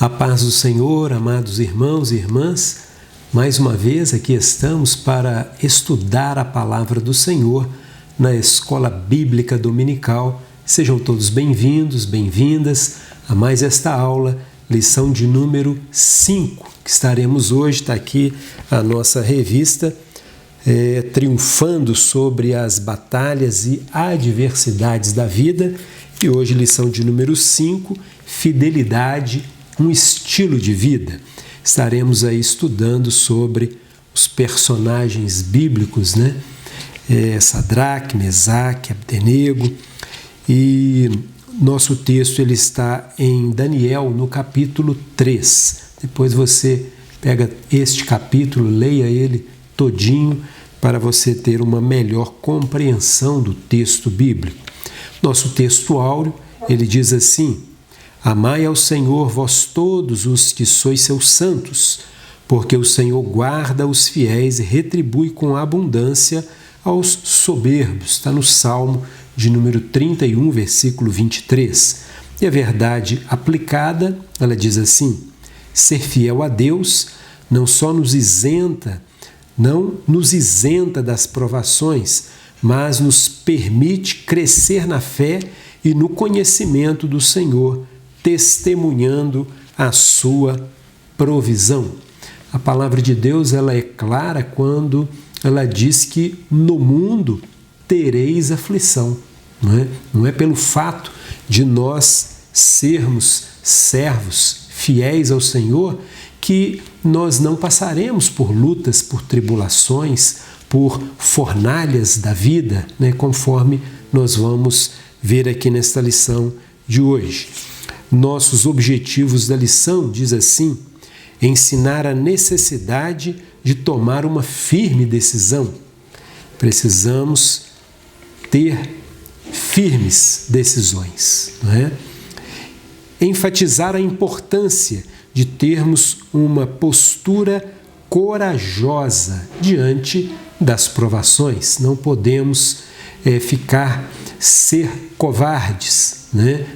A paz do Senhor, amados irmãos e irmãs, mais uma vez aqui estamos para estudar a palavra do Senhor na Escola Bíblica Dominical. Sejam todos bem-vindos, bem-vindas a mais esta aula, lição de número 5, que estaremos hoje, está aqui a nossa revista, triunfando sobre as batalhas e adversidades da vida. E hoje, lição de número 5, fidelidade, um estilo de vida. Estaremos aí estudando sobre os personagens bíblicos, né? Sadraque, Mesaque, Abdenego. E nosso texto ele está em Daniel, no capítulo 3. Depois você pega este capítulo, leia ele todinho para você ter uma melhor compreensão do texto bíblico. Nosso texto áureo, ele diz assim: Amai ao Senhor vós todos os que sois seus santos, porque o Senhor guarda os fiéis e retribui com abundância aos soberbos. Está no Salmo de número 31, versículo 23. E a verdade aplicada, ela diz assim: ser fiel a Deus não nos isenta das provações, mas nos permite crescer na fé e no conhecimento do Senhor, testemunhando a sua provisão. A palavra de Deus ela é clara quando ela diz que no mundo tereis aflição. Não é pelo fato de nós sermos servos fiéis ao Senhor que nós não passaremos por lutas, por tribulações, por fornalhas da vida, conforme nós vamos ver aqui nesta lição de hoje. Nossos objetivos da lição, diz assim: ensinar a necessidade de tomar uma firme decisão. Precisamos ter firmes decisões. Enfatizar a importância de termos uma postura corajosa diante das provações. Não podemos ser covardes,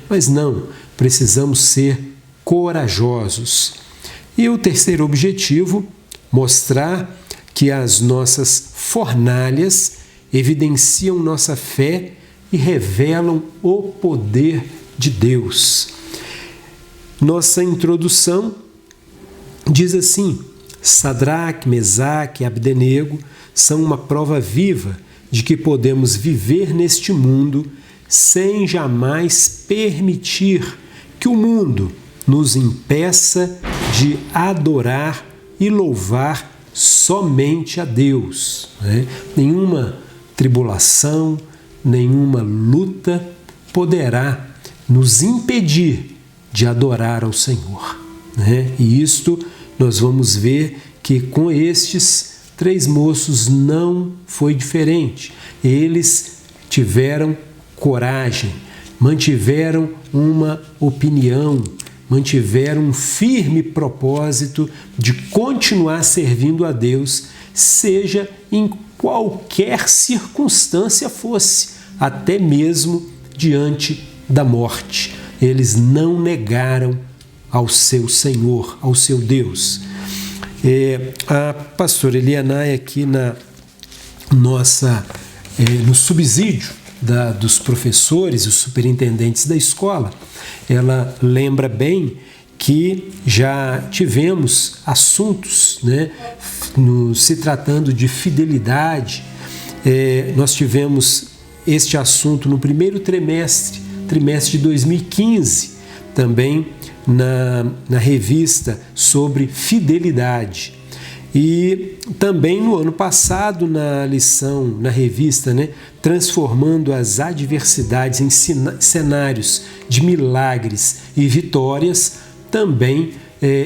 mas não, precisamos ser corajosos. E o terceiro objetivo, mostrar que as nossas fornalhas evidenciam nossa fé e revelam o poder de Deus. Nossa introdução diz assim: Sadraque, Mesaque e Abdenego são uma prova viva de que podemos viver neste mundo sem jamais permitir que o mundo nos impeça de adorar e louvar somente a Deus. Nenhuma tribulação, nenhuma luta poderá nos impedir de adorar ao Senhor. E isto nós vamos ver que com estes 3 moços não foi diferente. Eles tiveram coragem, mantiveram uma opinião, mantiveram um firme propósito de continuar servindo a Deus, seja em qualquer circunstância fosse, até mesmo diante da morte. Eles não negaram ao seu Senhor, ao seu Deus. A pastora Elianai aqui no subsídio dos professores e os superintendentes da escola, ela lembra bem que já tivemos assuntos, se tratando de fidelidade. Nós tivemos este assunto no primeiro trimestre de 2015, também na revista sobre fidelidade. E também no ano passado, na lição, na revista, Transformando as Adversidades em Cenários de Milagres e Vitórias, também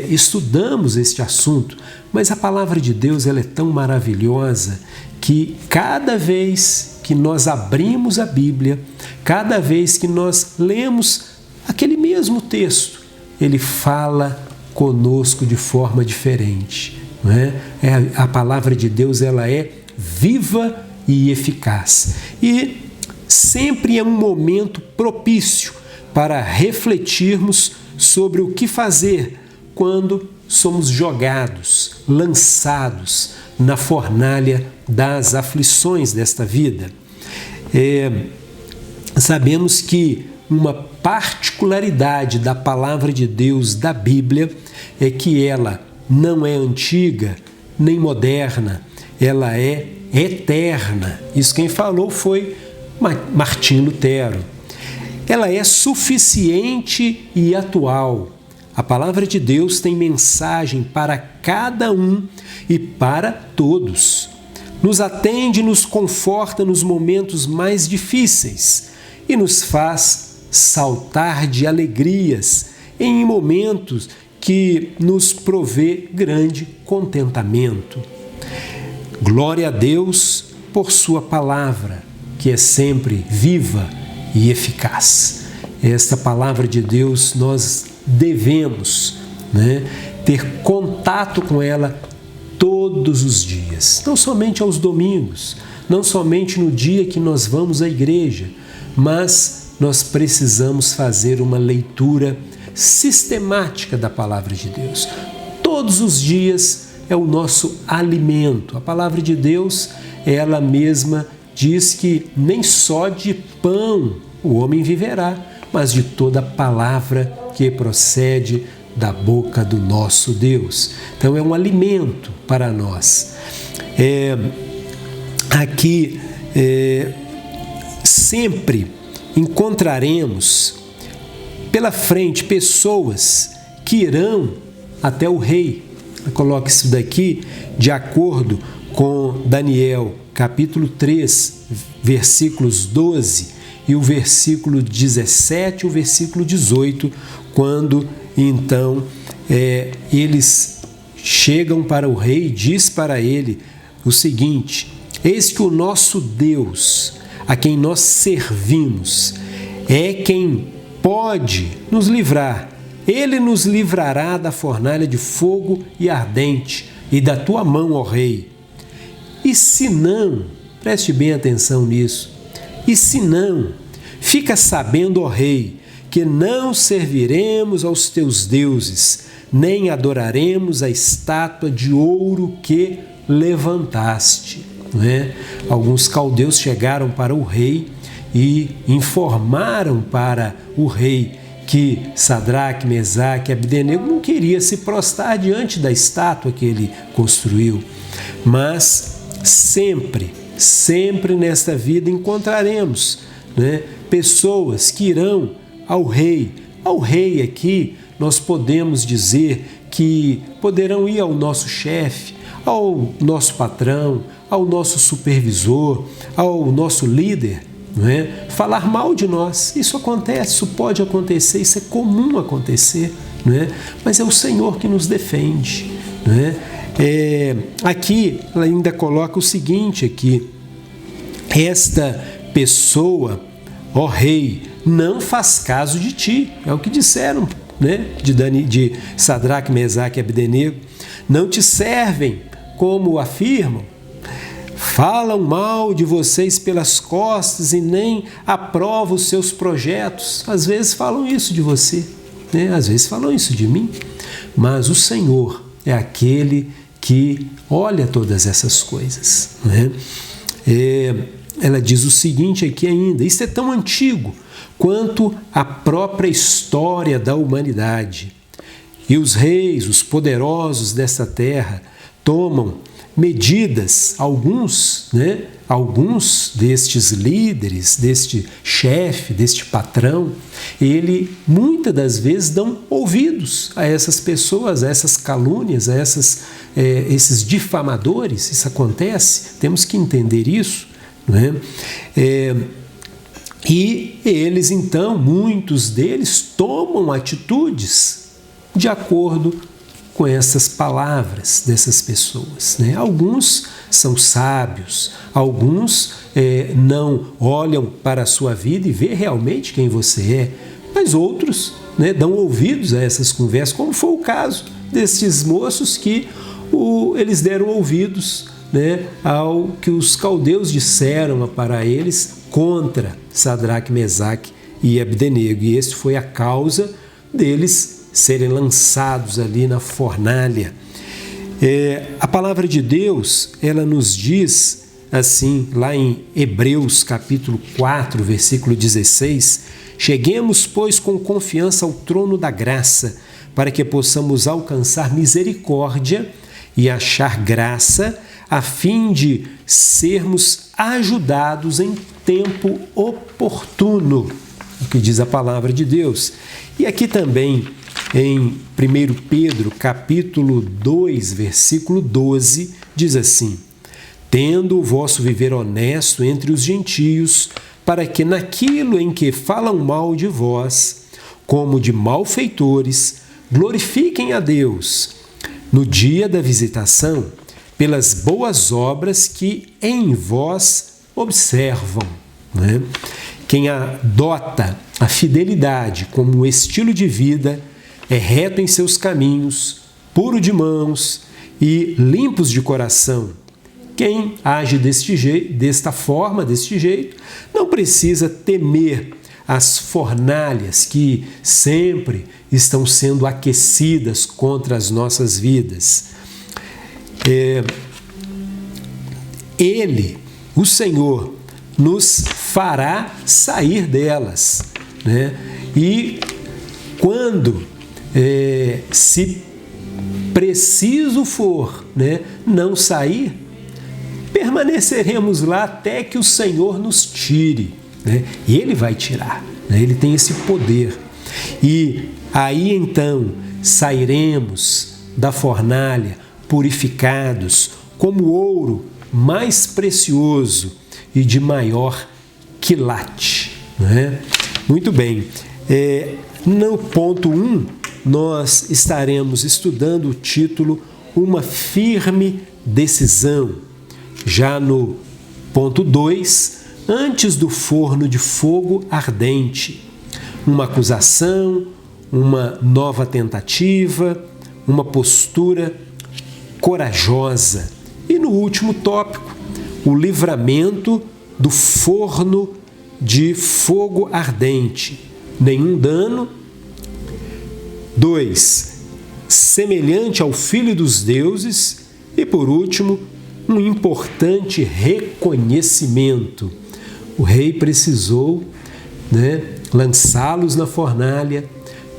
estudamos este assunto. Mas a palavra de Deus ela é tão maravilhosa que cada vez que nós abrimos a Bíblia, cada vez que nós lemos aquele mesmo texto, ele fala conosco de forma diferente. A palavra de Deus ela é viva e eficaz. E sempre é um momento propício para refletirmos sobre o que fazer quando somos jogados, lançados na fornalha das aflições desta vida. Sabemos que uma particularidade da palavra de Deus, da Bíblia, é que ela não é antiga nem moderna, ela é eterna. Isso quem falou foi Martim Lutero. Ela é suficiente e atual. A palavra de Deus tem mensagem para cada um e para todos. Nos atende e nos conforta nos momentos mais difíceis e nos faz saltar de alegrias em momentos que nos provê grande contentamento. Glória a Deus por sua palavra, que é sempre viva e eficaz. Esta palavra de Deus nós devemos, ter contato com ela todos os dias, não somente aos domingos, não somente no dia que nós vamos à igreja, mas nós precisamos fazer uma leitura sistemática da palavra de Deus. Todos os dias é o nosso alimento. A palavra de Deus, ela mesma diz que nem só de pão o homem viverá, mas de toda palavra que procede da boca do nosso Deus. Então é um alimento para nós. Aqui sempre encontraremos pela frente pessoas que irão até o rei. Coloque isso daqui de acordo com Daniel, capítulo 3, versículos 12 e o versículo 17 e o versículo 18, quando então eles chegam para o rei e diz para ele o seguinte: eis que o nosso Deus, a quem nós servimos, é quem pode nos livrar. Ele nos livrará da fornalha de fogo e ardente e da tua mão, ó rei. E se não, preste bem atenção nisso, e se não, fica sabendo, ó rei, que não serviremos aos teus deuses, nem adoraremos a estátua de ouro que levantaste. Alguns caldeus chegaram para o rei e informaram para o rei que Sadraque, Mesaque e Abdenego não queria se prostrar diante da estátua que ele construiu. Mas sempre nesta vida encontraremos pessoas que irão ao rei. Ao rei aqui nós podemos dizer que poderão ir ao nosso chefe, ao nosso patrão, ao nosso supervisor, ao nosso líder, falar mal de nós. Isso acontece, isso pode acontecer, isso é comum acontecer, mas é o Senhor que nos defende. Aqui ela ainda coloca o seguinte aqui: esta pessoa, ó rei, não faz caso de ti. É o que disseram, de Sadraque, Mesaque e Abdenego. Não te servem como afirmam. Falam mal de vocês pelas costas e nem aprovam os seus projetos. Às vezes falam isso de você, às vezes falam isso de mim. Mas o Senhor é aquele que olha todas essas coisas. Ela diz o seguinte aqui ainda: isso é tão antigo quanto a própria história da humanidade. E os reis, os poderosos desta terra, tomam medidas, alguns destes líderes, deste chefe, deste patrão, ele muitas das vezes dão ouvidos a essas pessoas, a essas calúnias, a esses difamadores. Isso acontece, temos que entender isso. E eles então, muitos deles, tomam atitudes de acordo com essas palavras dessas pessoas. Alguns são sábios, alguns não olham para a sua vida e vê realmente quem você é, mas outros dão ouvidos a essas conversas, como foi o caso desses moços que eles deram ouvidos ao que os caldeus disseram para eles contra Sadraque, Mesaque e Abdenego. E esse foi a causa deles serem lançados ali na fornalha. A palavra de Deus, ela nos diz assim, lá em Hebreus capítulo 4, versículo 16, cheguemos, pois, com confiança ao trono da graça, para que possamos alcançar misericórdia e achar graça, a fim de sermos ajudados em tempo oportuno, o que diz a palavra de Deus. E aqui também, em 1 Pedro, capítulo 2, versículo 12, diz assim: tendo o vosso viver honesto entre os gentios, para que naquilo em que falam mal de vós, como de malfeitores, glorifiquem a Deus, no dia da visitação, pelas boas obras que em vós observam. Né? Quem adota a fidelidade como estilo de vida é reto em seus caminhos, puro de mãos e limpos de coração. Quem age deste jeito, não precisa temer as fornalhas que sempre estão sendo aquecidas contra as nossas vidas. Ele, o Senhor, nos fará sair delas, né? E quando, se preciso for, né, não sair, permaneceremos lá até que o Senhor nos tire, né? E Ele vai tirar, né? Ele tem esse poder. E aí então sairemos da fornalha purificados como ouro mais precioso e de maior quilate, né? Muito bem. No ponto 1, nós estaremos estudando o título Uma Firme Decisão. Já no ponto 2, Antes do forno de fogo ardente. Uma acusação, uma nova tentativa, uma postura corajosa. E no último tópico, o livramento do forno de fogo ardente. Nenhum dano. 2. Semelhante ao Filho dos Deuses. E por último, um importante reconhecimento. O rei precisou, né, lançá-los na fornalha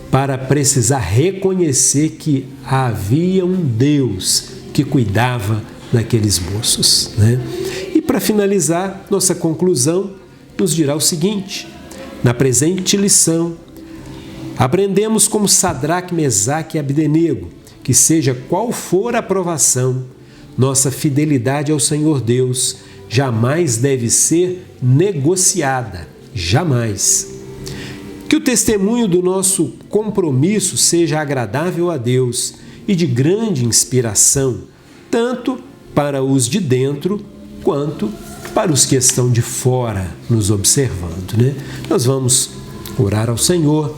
para precisar reconhecer que havia um Deus que cuidava daqueles moços, né? E para finalizar, nossa conclusão nos dirá o seguinte: na presente lição, aprendemos como Sadraque, Mesaque e Abdenego, que seja qual for a provação, nossa fidelidade ao Senhor Deus jamais deve ser negociada, jamais. Que o testemunho do nosso compromisso seja agradável a Deus e de grande inspiração, tanto para os de dentro quanto para os que estão de fora nos observando, né? Nós vamos orar ao Senhor,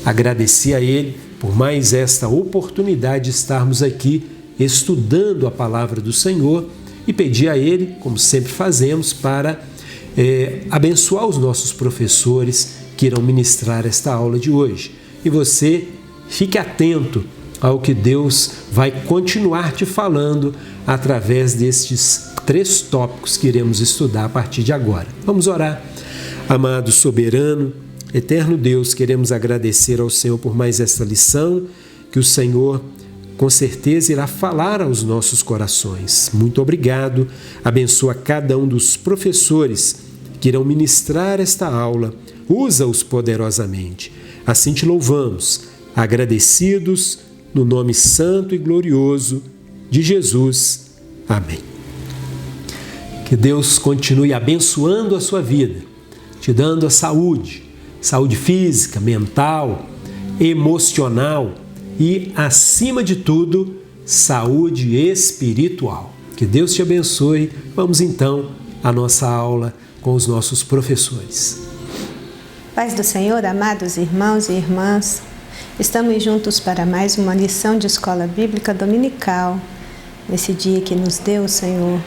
agradecer a Ele por mais esta oportunidade de estarmos aqui estudando a palavra do Senhor e pedir a Ele, como sempre fazemos, para abençoar os nossos professores que irão ministrar esta aula de hoje. E você fique atento ao que Deus vai continuar te falando através destes 3 tópicos que iremos estudar a partir de agora. Vamos orar. Amado soberano, eterno Deus, queremos agradecer ao Senhor por mais esta lição, que o Senhor com certeza irá falar aos nossos corações. Muito obrigado. Abençoa cada um dos professores que irão ministrar esta aula. Usa-os poderosamente. Assim te louvamos, agradecidos no nome santo e glorioso de Jesus. Amém. Que Deus continue abençoando a sua vida, te dando a saúde física, mental, emocional e, acima de tudo, saúde espiritual. Que Deus te abençoe. Vamos então à nossa aula com os nossos professores. Paz do Senhor, amados irmãos e irmãs, estamos juntos para mais uma lição de Escola Bíblica Dominical, nesse dia que nos deu o Senhor.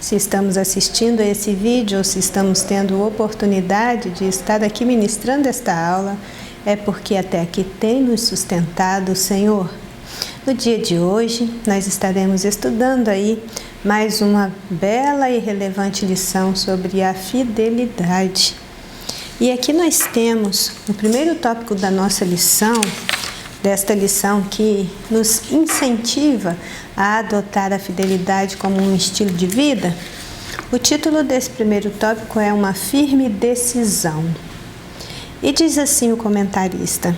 Se estamos assistindo a esse vídeo ou se estamos tendo oportunidade de estar aqui ministrando esta aula, é porque até aqui tem nos sustentado o Senhor. No dia de hoje, nós estaremos estudando aí mais uma bela e relevante lição sobre a fidelidade. E aqui nós temos o primeiro tópico da nossa lição, desta lição que nos incentiva a adotar a fidelidade como um estilo de vida. O título desse primeiro tópico é Uma Firme Decisão. E diz assim o comentarista: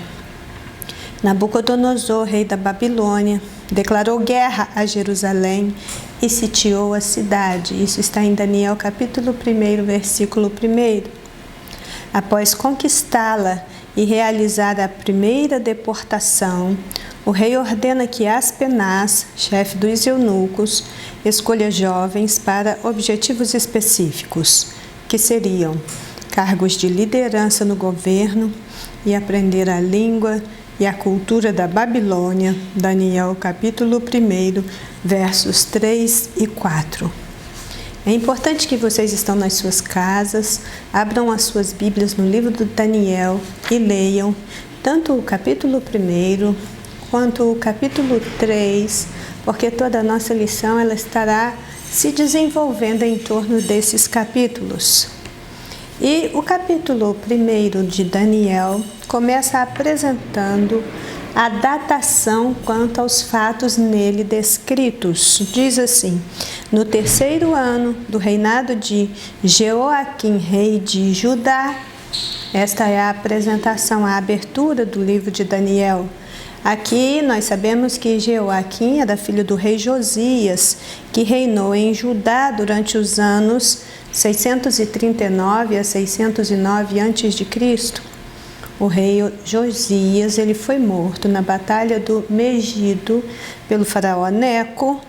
Nabucodonosor, rei da Babilônia, declarou guerra a Jerusalém e sitiou a cidade. Isso está em Daniel capítulo 1, versículo 1. Após conquistá-la e realizar a primeira deportação, o rei ordena que Aspenaz, chefe dos eunucos, escolha jovens para objetivos específicos, que seriam cargos de liderança no governo e aprender a língua e a cultura da Babilônia. Daniel capítulo 1, versos 3 e 4. É importante que vocês estão nas suas casas, abram as suas Bíblias no livro do Daniel e leiam tanto o capítulo 1 quanto o capítulo 3, porque toda a nossa lição ela estará se desenvolvendo em torno desses capítulos. E o capítulo 1 de Daniel começa apresentando a datação quanto aos fatos nele descritos. Diz assim: no 3º ano do reinado de Jeoaquim, rei de Judá. Esta é a apresentação, a abertura do livro de Daniel. Aqui nós sabemos que Jeoaquim era filho do rei Josias, que reinou em Judá durante os anos 639 a 609 a.C. O rei Josias ele foi morto na batalha do Megido pelo faraó Neco,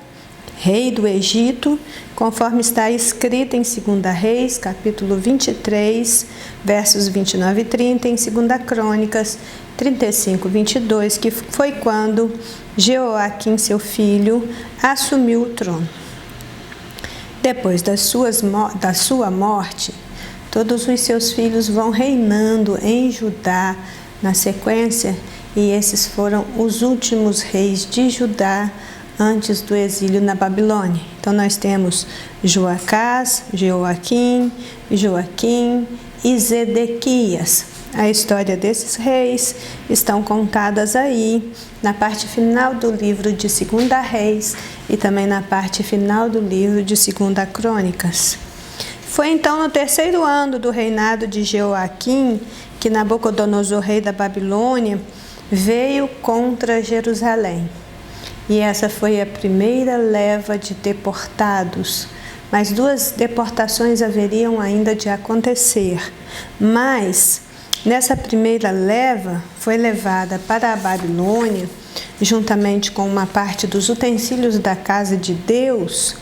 rei do Egito, conforme está escrito em 2 Reis, capítulo 23, versos 29 e 30, em 2 Crônicas 35, 22, que foi quando Jeoaquim, seu filho, assumiu o trono. Depois da sua morte, todos os seus filhos vão reinando em Judá na sequência, e esses foram os últimos reis de Judá antes do exílio na Babilônia. Então nós temos Joacás, Jeoaquim, Joaquim e Zedequias. A história desses reis estão contadas aí na parte final do livro de 2 Reis e também na parte final do livro de 2 Crônicas. Foi então no 3º ano do reinado de Jeoaquim que Nabucodonosor, rei da Babilônia, veio contra Jerusalém. E essa foi a primeira leva de deportados. Mas 2 deportações haveriam ainda de acontecer. Mas nessa primeira leva foi levada para a Babilônia, juntamente com uma parte dos utensílios da casa de Deus,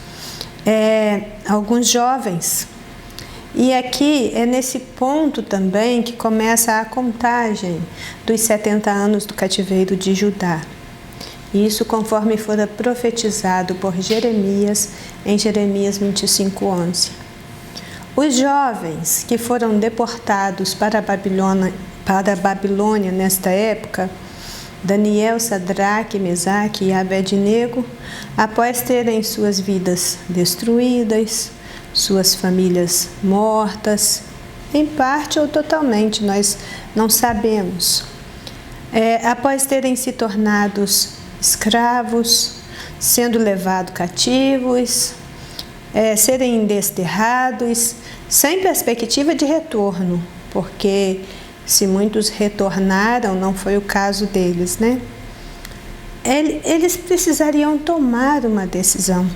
alguns jovens. E aqui é nesse ponto também que começa a contagem dos 70 anos do cativeiro de Judá. Isso conforme fora profetizado por Jeremias em Jeremias 25:11. Os jovens que foram deportados para a Babilônia nesta época, Daniel, Sadraque, Mesaque e Abednego, após terem suas vidas destruídas, suas famílias mortas, em parte ou totalmente, nós não sabemos. Após terem se tornados escravos, sendo levados cativos, serem desterrados, sem perspectiva de retorno, porque se muitos retornaram, não foi o caso deles, né? Eles precisariam tomar uma decisão.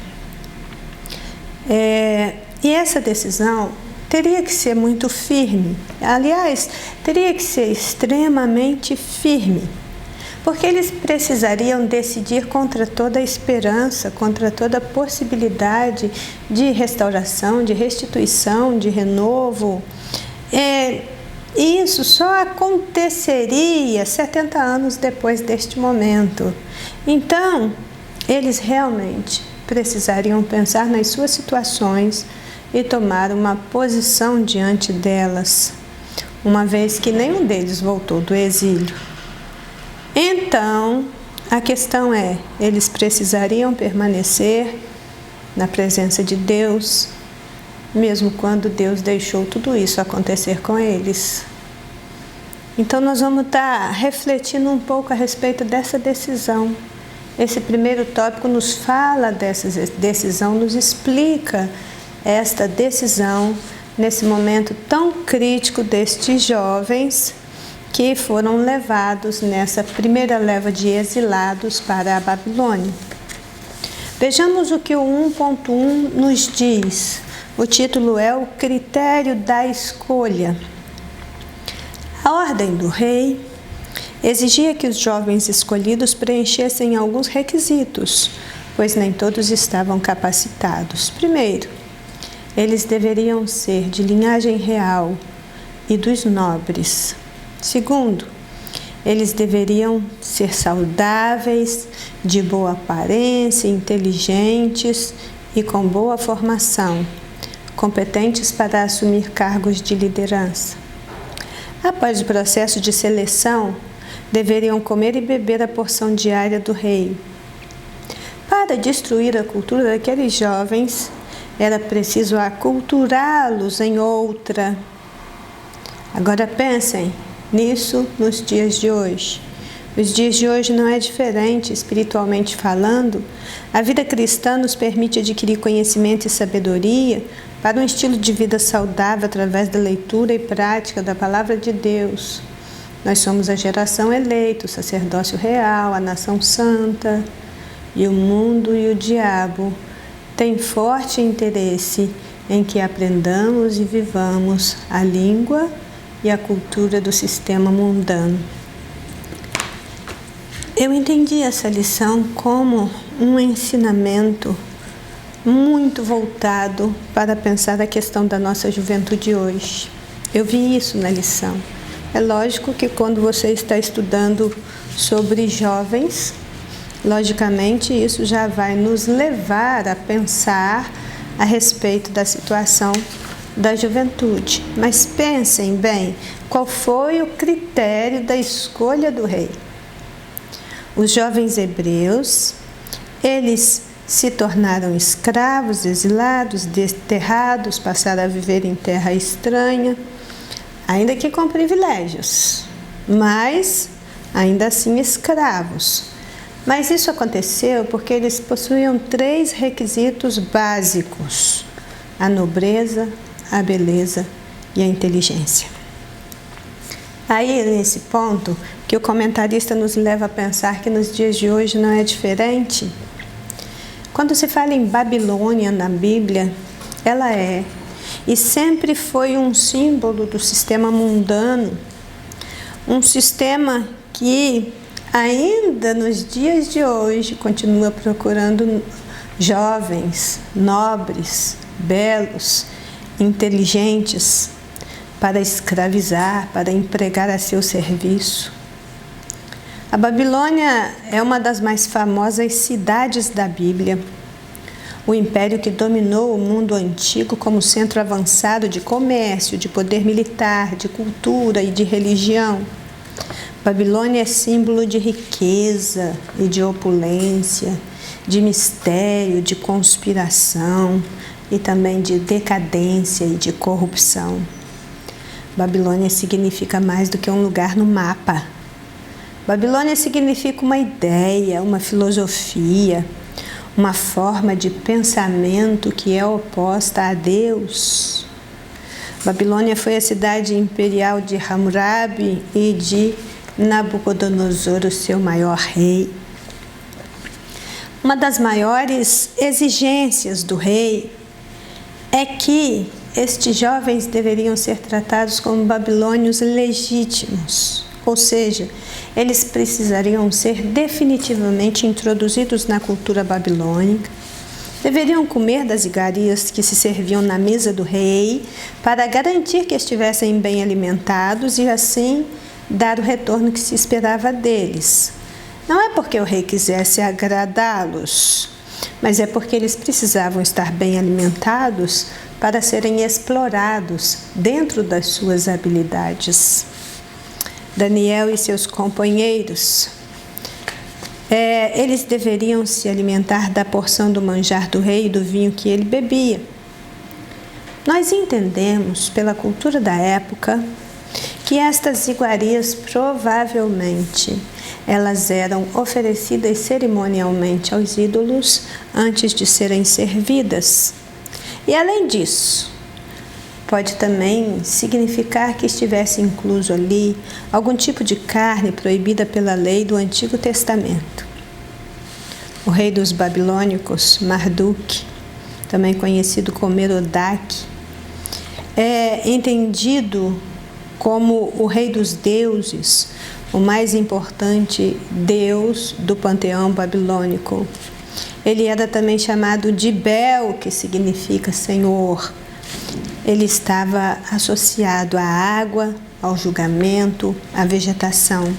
E essa decisão teria que ser muito firme. Aliás, teria que ser extremamente firme, porque eles precisariam decidir contra toda a esperança, contra toda a possibilidade de restauração, de restituição, de renovo. Isso só aconteceria 70 anos depois deste momento. Então, eles realmente precisariam pensar nas suas situações e tomar uma posição diante delas. uma vez que nenhum deles voltou do exílio. Então, a questão é, eles precisariam permanecer na presença de Deus, mesmo quando Deus deixou tudo isso acontecer com eles. Então nós vamos estar refletindo um pouco a respeito dessa decisão. Esse primeiro tópico nos fala dessa decisão, nos explica esta decisão nesse momento tão crítico destes jovens que foram levados nessa primeira leva de exilados para a Babilônia. Vejamos o que o 1.1 nos diz. O título é o critério da escolha. A ordem do rei exigia que os jovens escolhidos preenchessem alguns requisitos, pois nem todos estavam capacitados. Primeiro, eles deveriam ser de linhagem real e dos nobres. Segundo, eles deveriam ser saudáveis, de boa aparência, inteligentes e com boa formação, competentes para assumir cargos de liderança. Após o processo de seleção, deveriam comer e beber a porção diária do rei. Para destruir a cultura daqueles jovens, era preciso aculturá-los em outra. Agora pensem nisso nos dias de hoje. Os dias de hoje não é diferente, espiritualmente falando. A vida cristã nos permite adquirir conhecimento e sabedoria para um estilo de vida saudável através da leitura e prática da Palavra de Deus. Nós somos a geração eleita, o sacerdócio real, a nação santa, e o mundo e o diabo têm forte interesse em que aprendamos e vivamos a língua e a cultura do sistema mundano. Eu entendi essa lição como um ensinamento muito voltado para pensar a questão da nossa juventude hoje. Eu vi isso na lição. É lógico que quando você está estudando sobre jovens, logicamente isso já vai nos levar a pensar a respeito da situação da juventude. Mas pensem bem, qual foi o critério da escolha do rei? Os jovens hebreus, eles se tornaram escravos, exilados, desterrados, passaram a viver em terra estranha, ainda que com privilégios, mas ainda assim escravos. Mas isso aconteceu porque eles possuíam 3 requisitos básicos: a nobreza, a beleza e a inteligência. Aí, nesse ponto, que o comentarista nos leva a pensar que nos dias de hoje não é diferente. Quando se fala em Babilônia na Bíblia, ela é e sempre foi um símbolo do sistema mundano, um sistema que ainda nos dias de hoje continua procurando jovens, nobres, belos, inteligentes para escravizar, para empregar a seu serviço. A Babilônia é uma das mais famosas cidades da Bíblia. O império que dominou o mundo antigo como centro avançado de comércio, de poder militar, de cultura e de religião. Babilônia é símbolo de riqueza e de opulência, de mistério, de conspiração e também de decadência e de corrupção. Babilônia significa mais do que um lugar no mapa. Babilônia significa uma ideia, uma filosofia, uma forma de pensamento que é oposta a Deus. Babilônia foi a cidade imperial de Hammurabi e de Nabucodonosor, o seu maior rei. Uma das maiores exigências do rei é que estes jovens deveriam ser tratados como babilônios legítimos, ou seja, eles precisariam ser definitivamente introduzidos na cultura babilônica, deveriam comer das iguarias que se serviam na mesa do rei para garantir que estivessem bem alimentados e assim dar o retorno que se esperava deles. Não é porque o rei quisesse agradá-los, mas é porque eles precisavam estar bem alimentados para serem explorados dentro das suas habilidades. Daniel e seus companheiros, eles deveriam se alimentar da porção do manjar do rei e do vinho que ele bebia. Nós entendemos, pela cultura da época, que estas iguarias provavelmente elas eram oferecidas cerimonialmente aos ídolos antes de serem servidas. E além disso, pode também significar que estivesse incluso ali algum tipo de carne proibida pela lei do Antigo Testamento. O rei dos babilônicos, Marduk, também conhecido como Merodach, é entendido como o rei dos deuses, o mais importante deus do panteão babilônico. Ele era também chamado de Bel, que significa Senhor. Ele estava associado à água, ao julgamento, à vegetação.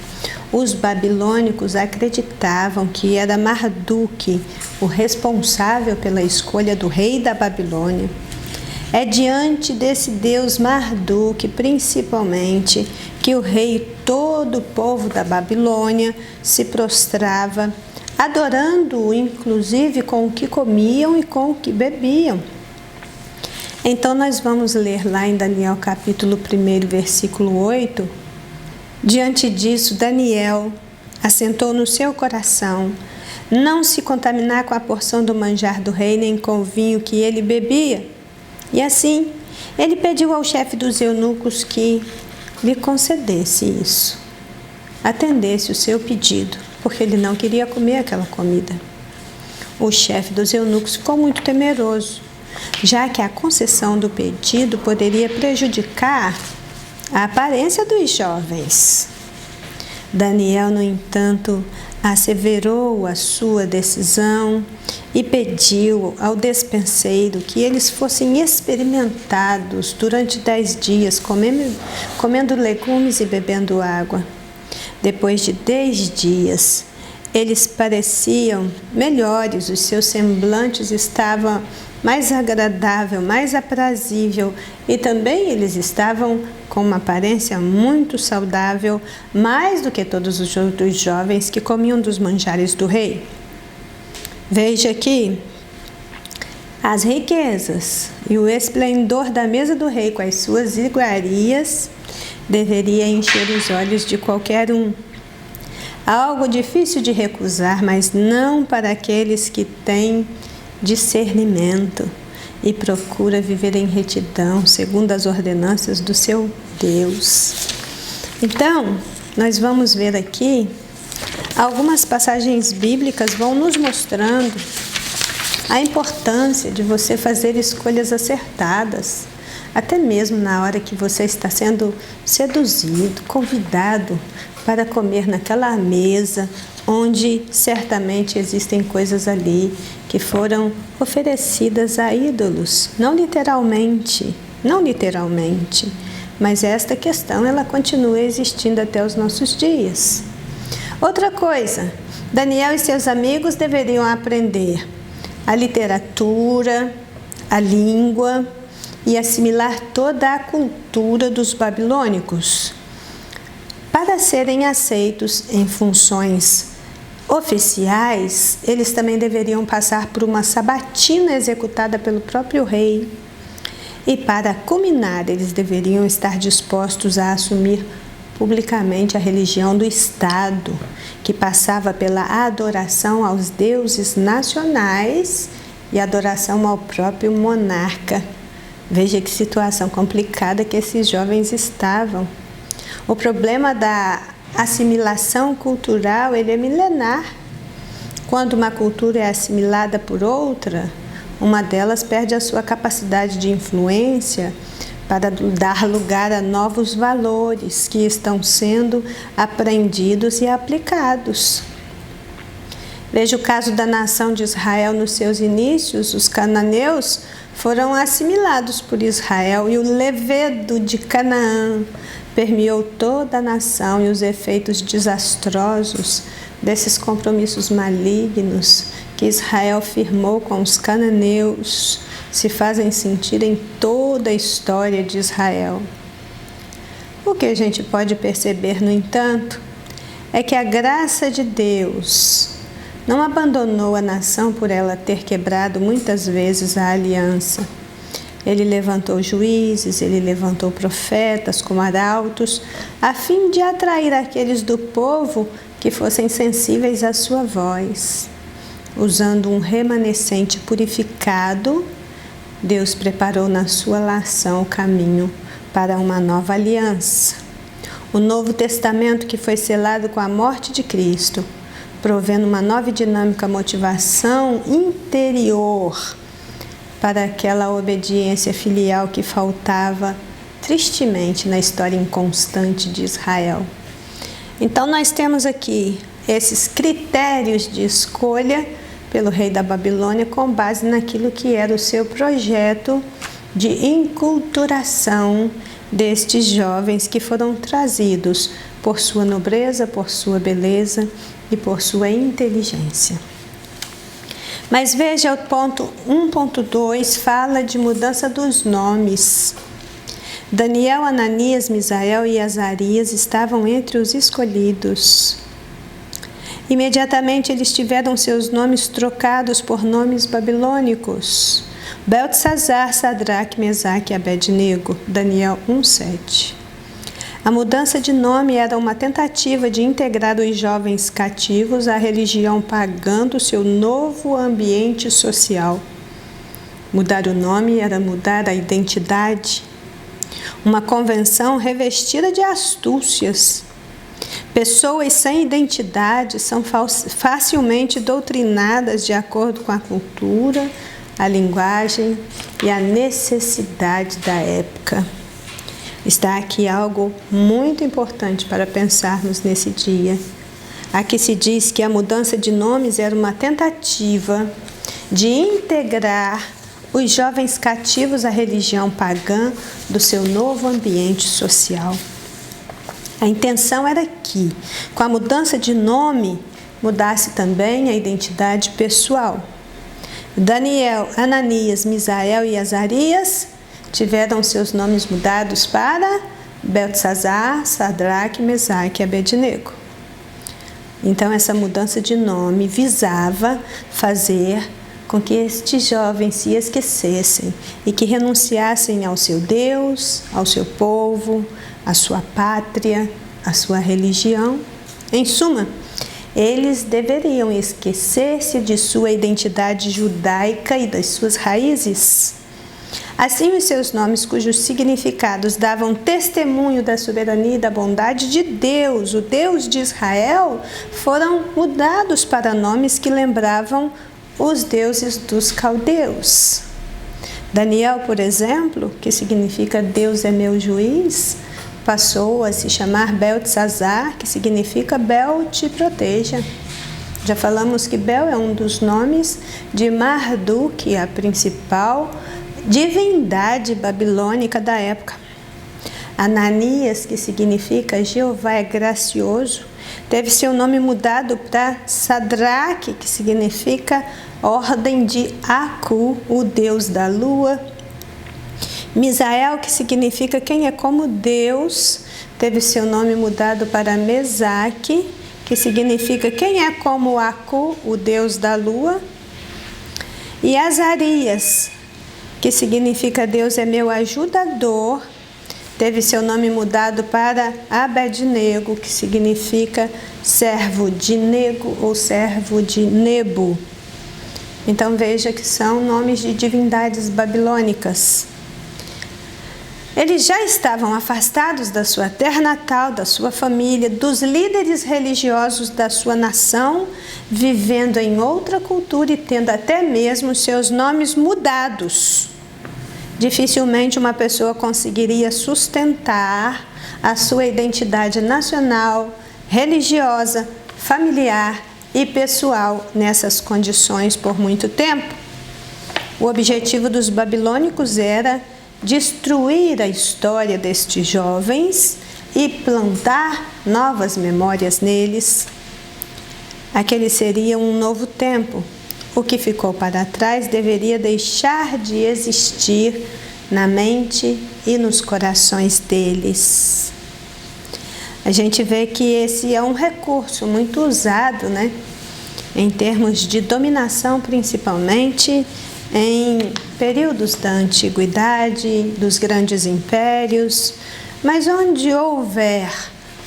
Os babilônicos acreditavam que era Marduk o responsável pela escolha do rei da Babilônia. É diante desse deus Marduk, principalmente, que o rei e todo o povo da Babilônia se prostrava, adorando-o, inclusive com o que comiam e com o que bebiam. Então nós vamos ler lá em Daniel capítulo 1, versículo 8. Diante disso, Daniel assentou no seu coração não se contaminar com a porção do manjar do rei, nem com o vinho que ele bebia. E assim, ele pediu ao chefe dos eunucos que lhe concedesse isso, atendesse o seu pedido, porque ele não queria comer aquela comida. O chefe dos eunucos ficou muito temeroso, já que a concessão do pedido poderia prejudicar a aparência dos jovens. Daniel, no entanto, asseverou a sua decisão e pediu ao despenseiro que eles fossem experimentados durante 10 dias, comendo legumes e bebendo água. Depois de 10 dias, eles pareciam melhores, os seus semblantes estavam mais agradável, mais aprazível, e também eles estavam com uma aparência muito saudável, mais do que todos os outros jovens que comiam dos manjares do rei. Veja aqui, as riquezas e o esplendor da mesa do rei com as suas iguarias deveria encher os olhos de qualquer um. Algo difícil de recusar, mas não para aqueles que têm discernimento e procura viver em retidão, segundo as ordenanças do seu Deus. Então, nós vamos ver aqui, algumas passagens bíblicas vão nos mostrando a importância de você fazer escolhas acertadas, até mesmo na hora que você está sendo seduzido, convidado para comer naquela mesa, onde certamente existem coisas ali que foram oferecidas a ídolos, não literalmente, mas esta questão ela continua existindo até os nossos dias. Outra coisa, Daniel e seus amigos deveriam aprender a literatura, a língua e assimilar toda a cultura dos babilônicos. Para serem aceitos em funções oficiais, eles também deveriam passar por uma sabatina executada pelo próprio rei. E para culminar, eles deveriam estar dispostos a assumir publicamente a religião do Estado, que passava pela adoração aos deuses nacionais e adoração ao próprio monarca. Veja que situação complicada que esses jovens estavam. O problema da assimilação cultural, ele é milenar. Quando uma cultura é assimilada por outra, uma delas perde a sua capacidade de influência para dar lugar a novos valores que estão sendo aprendidos e aplicados. Veja o caso da nação de Israel nos seus inícios. Os cananeus foram assimilados por Israel e o levedo de Canaã permeou toda a nação, e os efeitos desastrosos desses compromissos malignos que Israel firmou com os cananeus se fazem sentir em toda a história de Israel. O que a gente pode perceber, no entanto, é que a graça de Deus não abandonou a nação por ela ter quebrado muitas vezes a aliança. Ele levantou juízes, ele levantou profetas como arautos, a fim de atrair aqueles do povo que fossem sensíveis à sua voz. Usando um remanescente purificado, Deus preparou na sua nação o caminho para uma nova aliança. O Novo Testamento, que foi selado com a morte de Cristo, provendo uma nova e dinâmica motivação interior para aquela obediência filial que faltava tristemente na história inconstante de Israel. Então nós temos aqui esses critérios de escolha pelo rei da Babilônia com base naquilo que era o seu projeto de enculturação destes jovens que foram trazidos por sua nobreza, por sua beleza e por sua inteligência. Mas veja, o ponto 1.2 fala de mudança dos nomes. Daniel, Ananias, Misael e Azarias estavam entre os escolhidos. Imediatamente eles tiveram seus nomes trocados por nomes babilônicos. Beltesazar, Sadraque, Mesaque e Abednego, Daniel 1:7. A mudança de nome era uma tentativa de integrar os jovens cativos à religião pagã do seu novo ambiente social. Mudar o nome era mudar a identidade. Uma convenção revestida de astúcias. Pessoas sem identidade são facilmente doutrinadas de acordo com a cultura, a linguagem e a necessidade da época. Está aqui algo muito importante para pensarmos nesse dia. Aqui se diz que a mudança de nomes era uma tentativa de integrar os jovens cativos à religião pagã do seu novo ambiente social. A intenção era que, com a mudança de nome, mudasse também a identidade pessoal. Daniel, Ananias, Misael e Azarias tiveram seus nomes mudados para Beltesazar, Sadraque, Mesaque e Abednego. Então, essa mudança de nome visava fazer com que estes jovens se esquecessem e que renunciassem ao seu Deus, ao seu povo, à sua pátria, à sua religião. Em suma, eles deveriam esquecer-se de sua identidade judaica e das suas raízes. Assim, os seus nomes, cujos significados davam testemunho da soberania e da bondade de Deus, o Deus de Israel, foram mudados para nomes que lembravam os deuses dos caldeus. Daniel, por exemplo, que significa Deus é meu juiz, passou a se chamar Beltesazar, que significa Bel te proteja. Já falamos que Bel é um dos nomes de Marduk, a principal divindade babilônica da época. Ananias, que significa Jeová é gracioso, teve seu nome mudado para Sadraque, que significa ordem de Aku, o deus da lua. Misael, que significa quem é como Deus, teve seu nome mudado para Mesaque, que significa quem é como Aku, o deus da lua. E Azarias, que significa Deus é meu ajudador, teve seu nome mudado para Abednego, que significa servo de Nego ou servo de Nebo. Então veja que são nomes de divindades babilônicas. Eles já estavam afastados da sua terra natal, da sua família, dos líderes religiosos da sua nação, vivendo em outra cultura e tendo até mesmo seus nomes mudados. Dificilmente uma pessoa conseguiria sustentar a sua identidade nacional, religiosa, familiar e pessoal nessas condições por muito tempo. O objetivo dos babilônicos era destruir a história destes jovens e plantar novas memórias neles. Aquele seria um novo tempo, O que ficou para trás deveria deixar de existir na mente e nos corações deles. A gente vê que esse é um recurso muito usado, né? Em termos de dominação, principalmente em períodos da antiguidade, dos grandes impérios, mas onde houver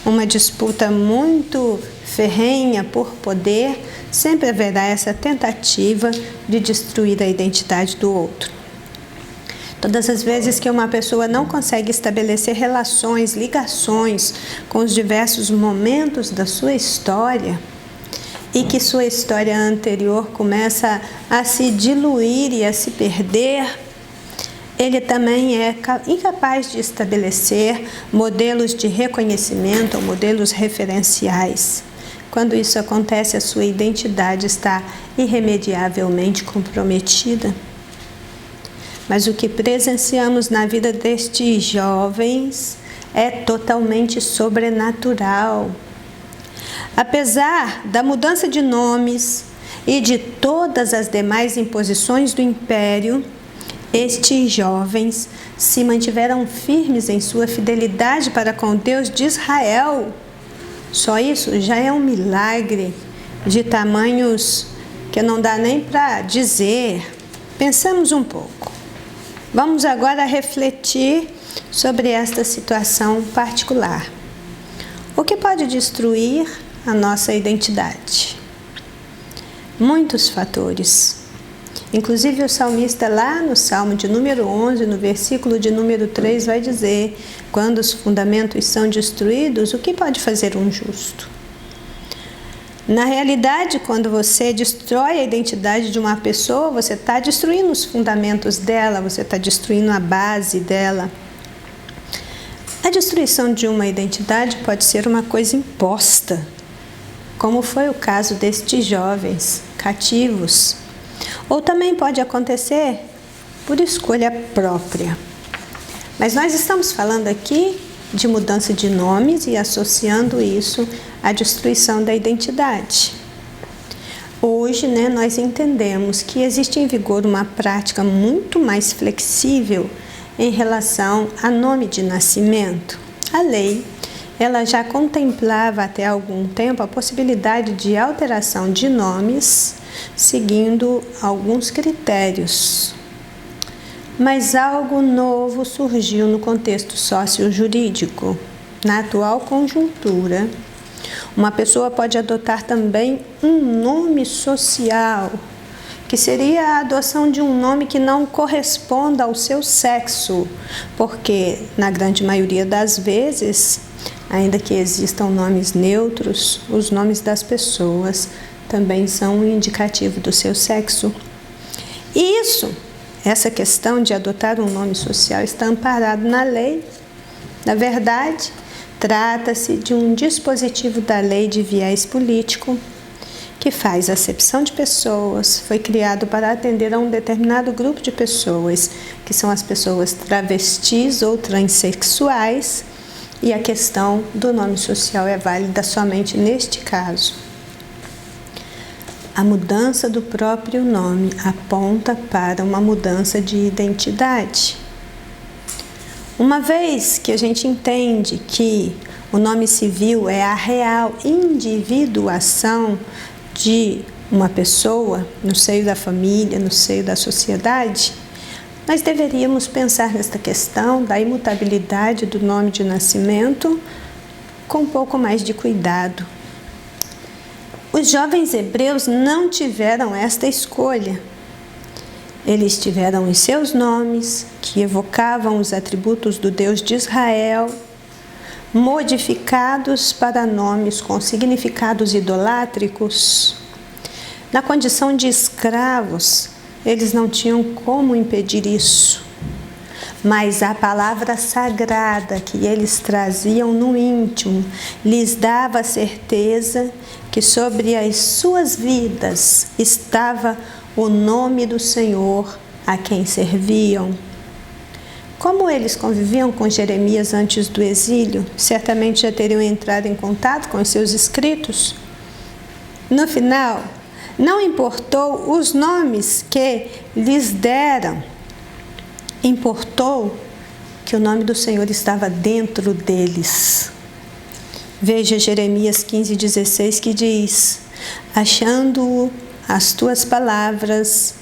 uma disputa muito ferrenha por poder, sempre haverá essa tentativa de destruir a identidade do outro. Todas as vezes que uma pessoa não consegue estabelecer relações, ligações com os diversos momentos da sua história, e que sua história anterior começa a se diluir e a se perder, ele também é incapaz de estabelecer modelos de reconhecimento ou modelos referenciais. Quando isso acontece, a sua identidade está irremediavelmente comprometida. Mas o que presenciamos na vida destes jovens é totalmente sobrenatural. Apesar da mudança de nomes e de todas as demais imposições do império, estes jovens se mantiveram firmes em sua fidelidade para com o Deus de Israel. Só isso já é um milagre de tamanhos que não dá nem para dizer. Pensamos um pouco. Vamos agora refletir sobre esta situação particular. O que pode destruir a nossa identidade? Muitos fatores. Inclusive o salmista lá no Salmo de número 11, no versículo de número 3, vai dizer: quando os fundamentos são destruídos, o que pode fazer um justo? Na realidade, quando você destrói a identidade de uma pessoa, você está destruindo os fundamentos dela, você está destruindo a base dela. A destruição de uma identidade pode ser uma coisa imposta, como foi o caso destes jovens cativos, ou também pode acontecer por escolha própria. Mas nós estamos falando aqui de mudança de nomes e associando isso à destruição da identidade. Hoje, nós entendemos que existe em vigor uma prática muito mais flexível em relação a nome de nascimento. A lei, ela já contemplava até algum tempo a possibilidade de alteração de nomes, seguindo alguns critérios. Mas algo novo surgiu no contexto socio-jurídico. Na atual conjuntura, uma pessoa pode adotar também um nome social, que seria a adoção de um nome que não corresponda ao seu sexo, porque, na grande maioria das vezes, ainda que existam nomes neutros, os nomes das pessoas também são um indicativo do seu sexo. E essa questão de adotar um nome social está amparado na lei. Na verdade, trata-se de um dispositivo da lei de viés político que faz acepção de pessoas, foi criado para atender a um determinado grupo de pessoas, que são as pessoas travestis ou transexuais, e a questão do nome social é válida somente neste caso. A mudança do próprio nome aponta para uma mudança de identidade. Uma vez que a gente entende que o nome civil é a real individuação de uma pessoa no seio da família, no seio da sociedade, nós deveríamos pensar nesta questão da imutabilidade do nome de nascimento com um pouco mais de cuidado. Os jovens hebreus não tiveram esta escolha. Eles tiveram os seus nomes, que evocavam os atributos do Deus de Israel, modificados para nomes com significados idolátricos. Na condição de escravos, eles não tinham como impedir isso. Mas a palavra sagrada que eles traziam no íntimo lhes dava a certeza que sobre as suas vidas estava o nome do Senhor a quem serviam. Como eles conviviam com Jeremias antes do exílio, certamente já teriam entrado em contato com os seus escritos. No final, Não importou os nomes que lhes deram, importou que o nome do Senhor estava dentro deles. Veja Jeremias 15:16 que diz: achando as tuas palavras,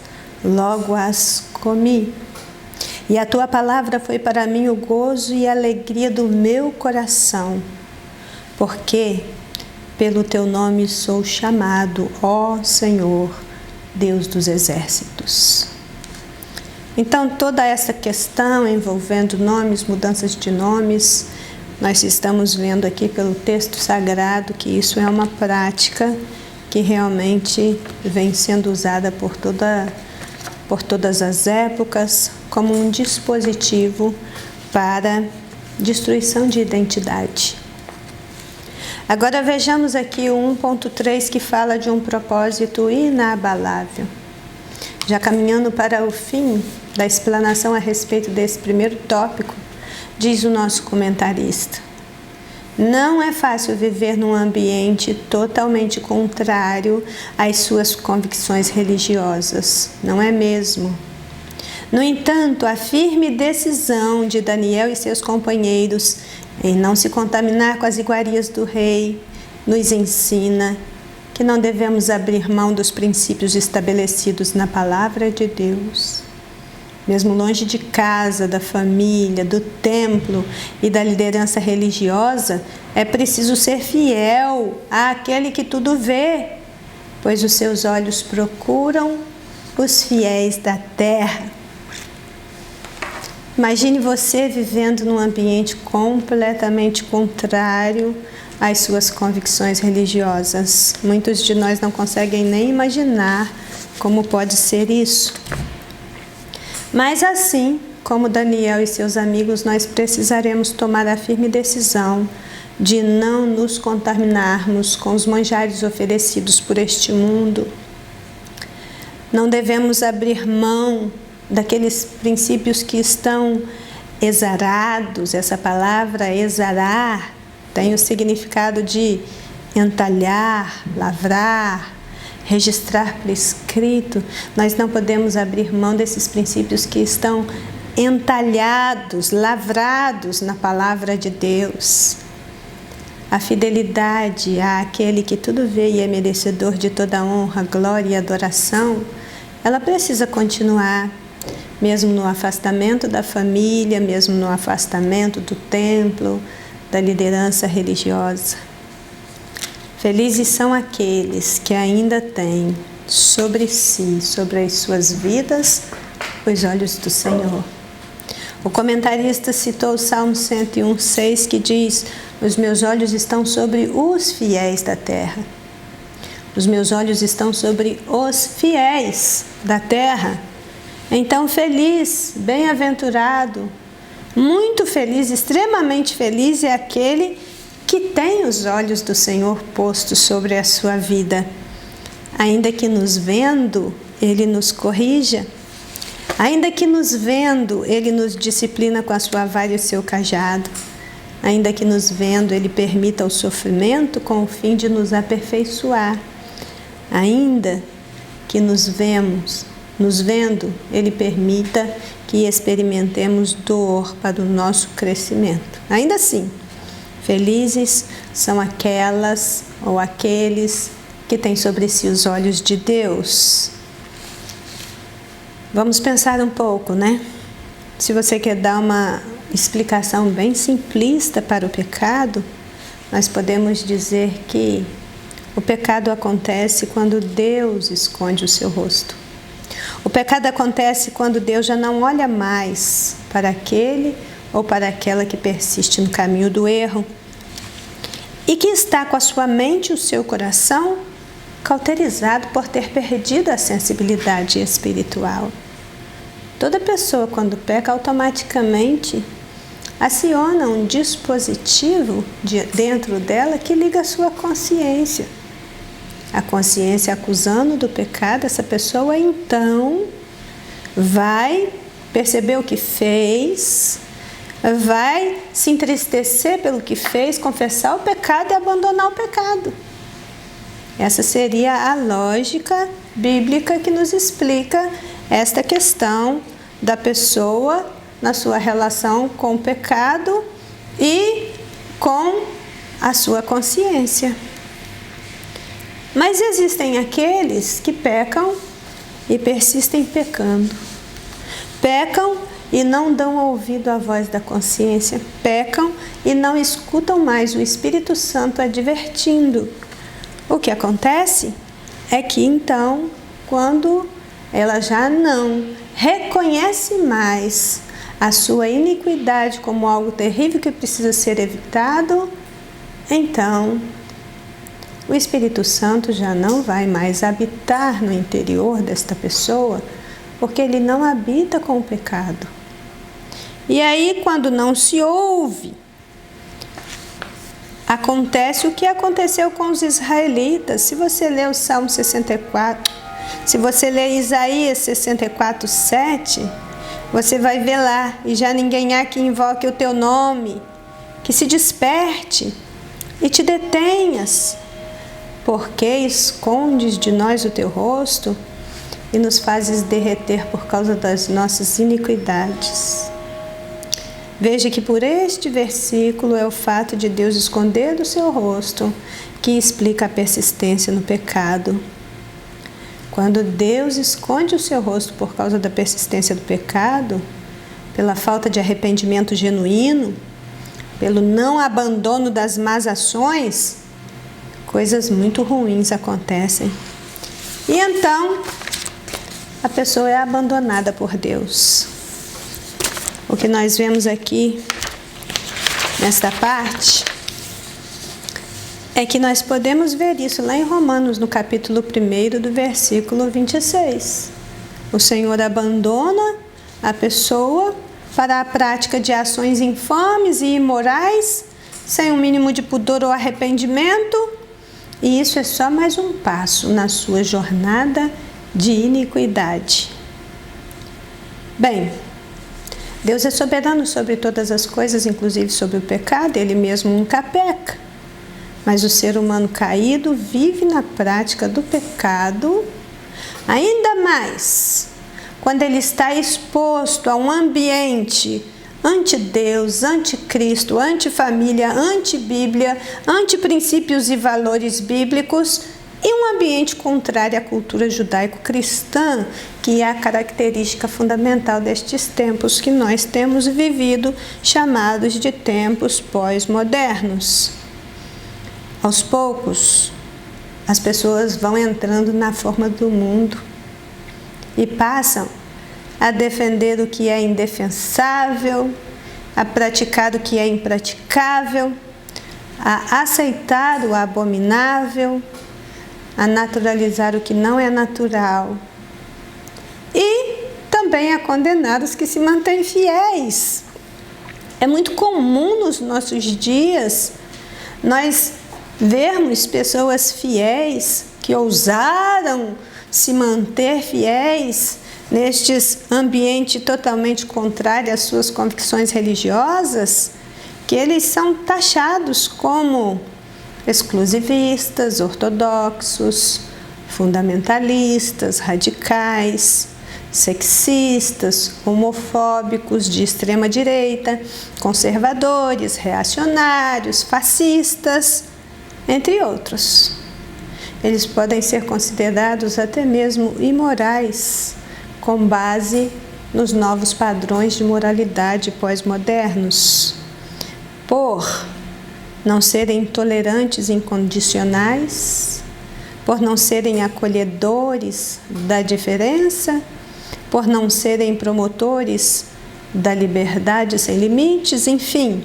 logo as comi. E a tua palavra foi para mim o gozo e a alegria do meu coração, porque pelo teu nome sou chamado, ó Senhor, Deus dos exércitos. Então, toda essa questão envolvendo nomes, mudanças de nomes, nós estamos vendo aqui pelo texto sagrado que isso é uma prática que realmente vem sendo usada por todas as épocas como um dispositivo para destruição de identidade. Agora vejamos aqui o 1.3 que fala de um propósito inabalável. Já caminhando para o fim da explanação a respeito desse primeiro tópico, diz o nosso comentarista: não é fácil viver num ambiente totalmente contrário às suas convicções religiosas, não é mesmo? No entanto, a firme decisão de Daniel e seus companheiros em não se contaminar com as iguarias do rei nos ensina que não devemos abrir mão dos princípios estabelecidos na palavra de Deus. Mesmo longe de casa, da família, do templo e da liderança religiosa, é preciso ser fiel àquele que tudo vê, pois os seus olhos procuram os fiéis da terra. Imagine você vivendo num ambiente completamente contrário às suas convicções religiosas. Muitos de nós não conseguem nem imaginar como pode ser isso. Mas assim como Daniel e seus amigos, nós precisaremos tomar a firme decisão de não nos contaminarmos com os manjares oferecidos por este mundo. Não devemos abrir mão daqueles princípios que estão exarados. Essa palavra exarar tem o significado de entalhar, lavrar, registrar por escrito. Nós não podemos abrir mão desses princípios que estão entalhados, lavrados na palavra de Deus. A fidelidade àquele que tudo vê e é merecedor de toda honra, glória e adoração, ela precisa continuar, mesmo no afastamento da família, mesmo no afastamento do templo, da liderança religiosa. Felizes são aqueles que ainda têm sobre si, sobre as suas vidas, os olhos do Senhor. O comentarista citou o Salmo 101:6, que diz: os meus olhos estão sobre os fiéis da terra. Os meus olhos estão sobre os fiéis da terra. Então, feliz, bem-aventurado, muito feliz, extremamente feliz é aquele que tem os olhos do Senhor postos sobre a sua vida. Ainda que nos vendo, Ele nos corrija. Ainda que nos vendo, Ele nos disciplina com a sua vara e o seu cajado. Ainda que nos vendo, Ele permita o sofrimento com o fim de nos aperfeiçoar. Ainda que nos vendo, Ele permita que experimentemos dor para o nosso crescimento. Ainda assim, felizes são aquelas ou aqueles que têm sobre si os olhos de Deus. Vamos pensar um pouco, né? Se você quer dar uma explicação bem simplista para o pecado, nós podemos dizer que o pecado acontece quando Deus esconde o seu rosto. O pecado acontece quando Deus já não olha mais para aquele ou para aquela que persiste no caminho do erro e que está com a sua mente e o seu coração cauterizado por ter perdido a sensibilidade espiritual. Toda pessoa, quando peca, automaticamente aciona um dispositivo dentro dela que liga a sua consciência. A consciência acusando do pecado, essa pessoa então vai perceber o que fez, vai se entristecer pelo que fez, confessar o pecado e abandonar o pecado. Essa seria a lógica bíblica que nos explica esta questão da pessoa na sua relação com o pecado e com a sua consciência. Mas existem aqueles que pecam e persistem pecando. Pecam e não dão ouvido à voz da consciência. Pecam e não escutam mais o Espírito Santo advertindo. O que acontece é que então, quando ela já não reconhece mais a sua iniquidade como algo terrível que precisa ser evitado, então o Espírito Santo já não vai mais habitar no interior desta pessoa, porque ele não habita com o pecado. E aí, quando não se ouve, acontece o que aconteceu com os israelitas. Se você ler o Salmo 64, se você ler Isaías 64, 7, você vai ver lá: e já ninguém há que invoque o teu nome, que se desperte e te detenhas, porque escondes de nós o teu rosto e nos fazes derreter por causa das nossas iniquidades. Veja que por este versículo é o fato de Deus esconder do seu rosto que explica a persistência no pecado. Quando Deus esconde o seu rosto por causa da persistência do pecado, pela falta de arrependimento genuíno, pelo não abandono das más ações, coisas muito ruins acontecem. E então, a pessoa é abandonada por Deus. O que nós vemos aqui, nesta parte, é que nós podemos ver isso lá em Romanos, no capítulo 1, do versículo 26. O Senhor abandona a pessoa para a prática de ações infames e imorais, sem um mínimo de pudor ou arrependimento, e isso é só mais um passo na sua jornada de iniquidade. Bem, Deus é soberano sobre todas as coisas, inclusive sobre o pecado. Ele mesmo nunca peca. Mas o ser humano caído vive na prática do pecado, ainda mais quando ele está exposto a um ambiente anti-Deus, anti-Cristo, anti-família, anti-Bíblia, anti-princípios e valores bíblicos, e um ambiente contrário à cultura judaico-cristã, que é a característica fundamental destes tempos que nós temos vivido, chamados de tempos pós-modernos. Aos poucos, as pessoas vão entrando na forma do mundo e passam a defender o que é indefensável, a praticar o que é impraticável, a aceitar o abominável, a naturalizar o que não é natural e também a condenar os que se mantêm fiéis. É muito comum nos nossos dias nós vermos pessoas fiéis que ousaram se manter fiéis nestes ambientes totalmente contrários às suas convicções religiosas, que eles são taxados como exclusivistas, ortodoxos, fundamentalistas, radicais, sexistas, homofóbicos de extrema direita, conservadores, reacionários, fascistas, entre outros. Eles podem ser considerados até mesmo imorais, com base nos novos padrões de moralidade pós-modernos, por não serem tolerantes incondicionais, por não serem acolhedores da diferença, por não serem promotores da liberdade sem limites, enfim,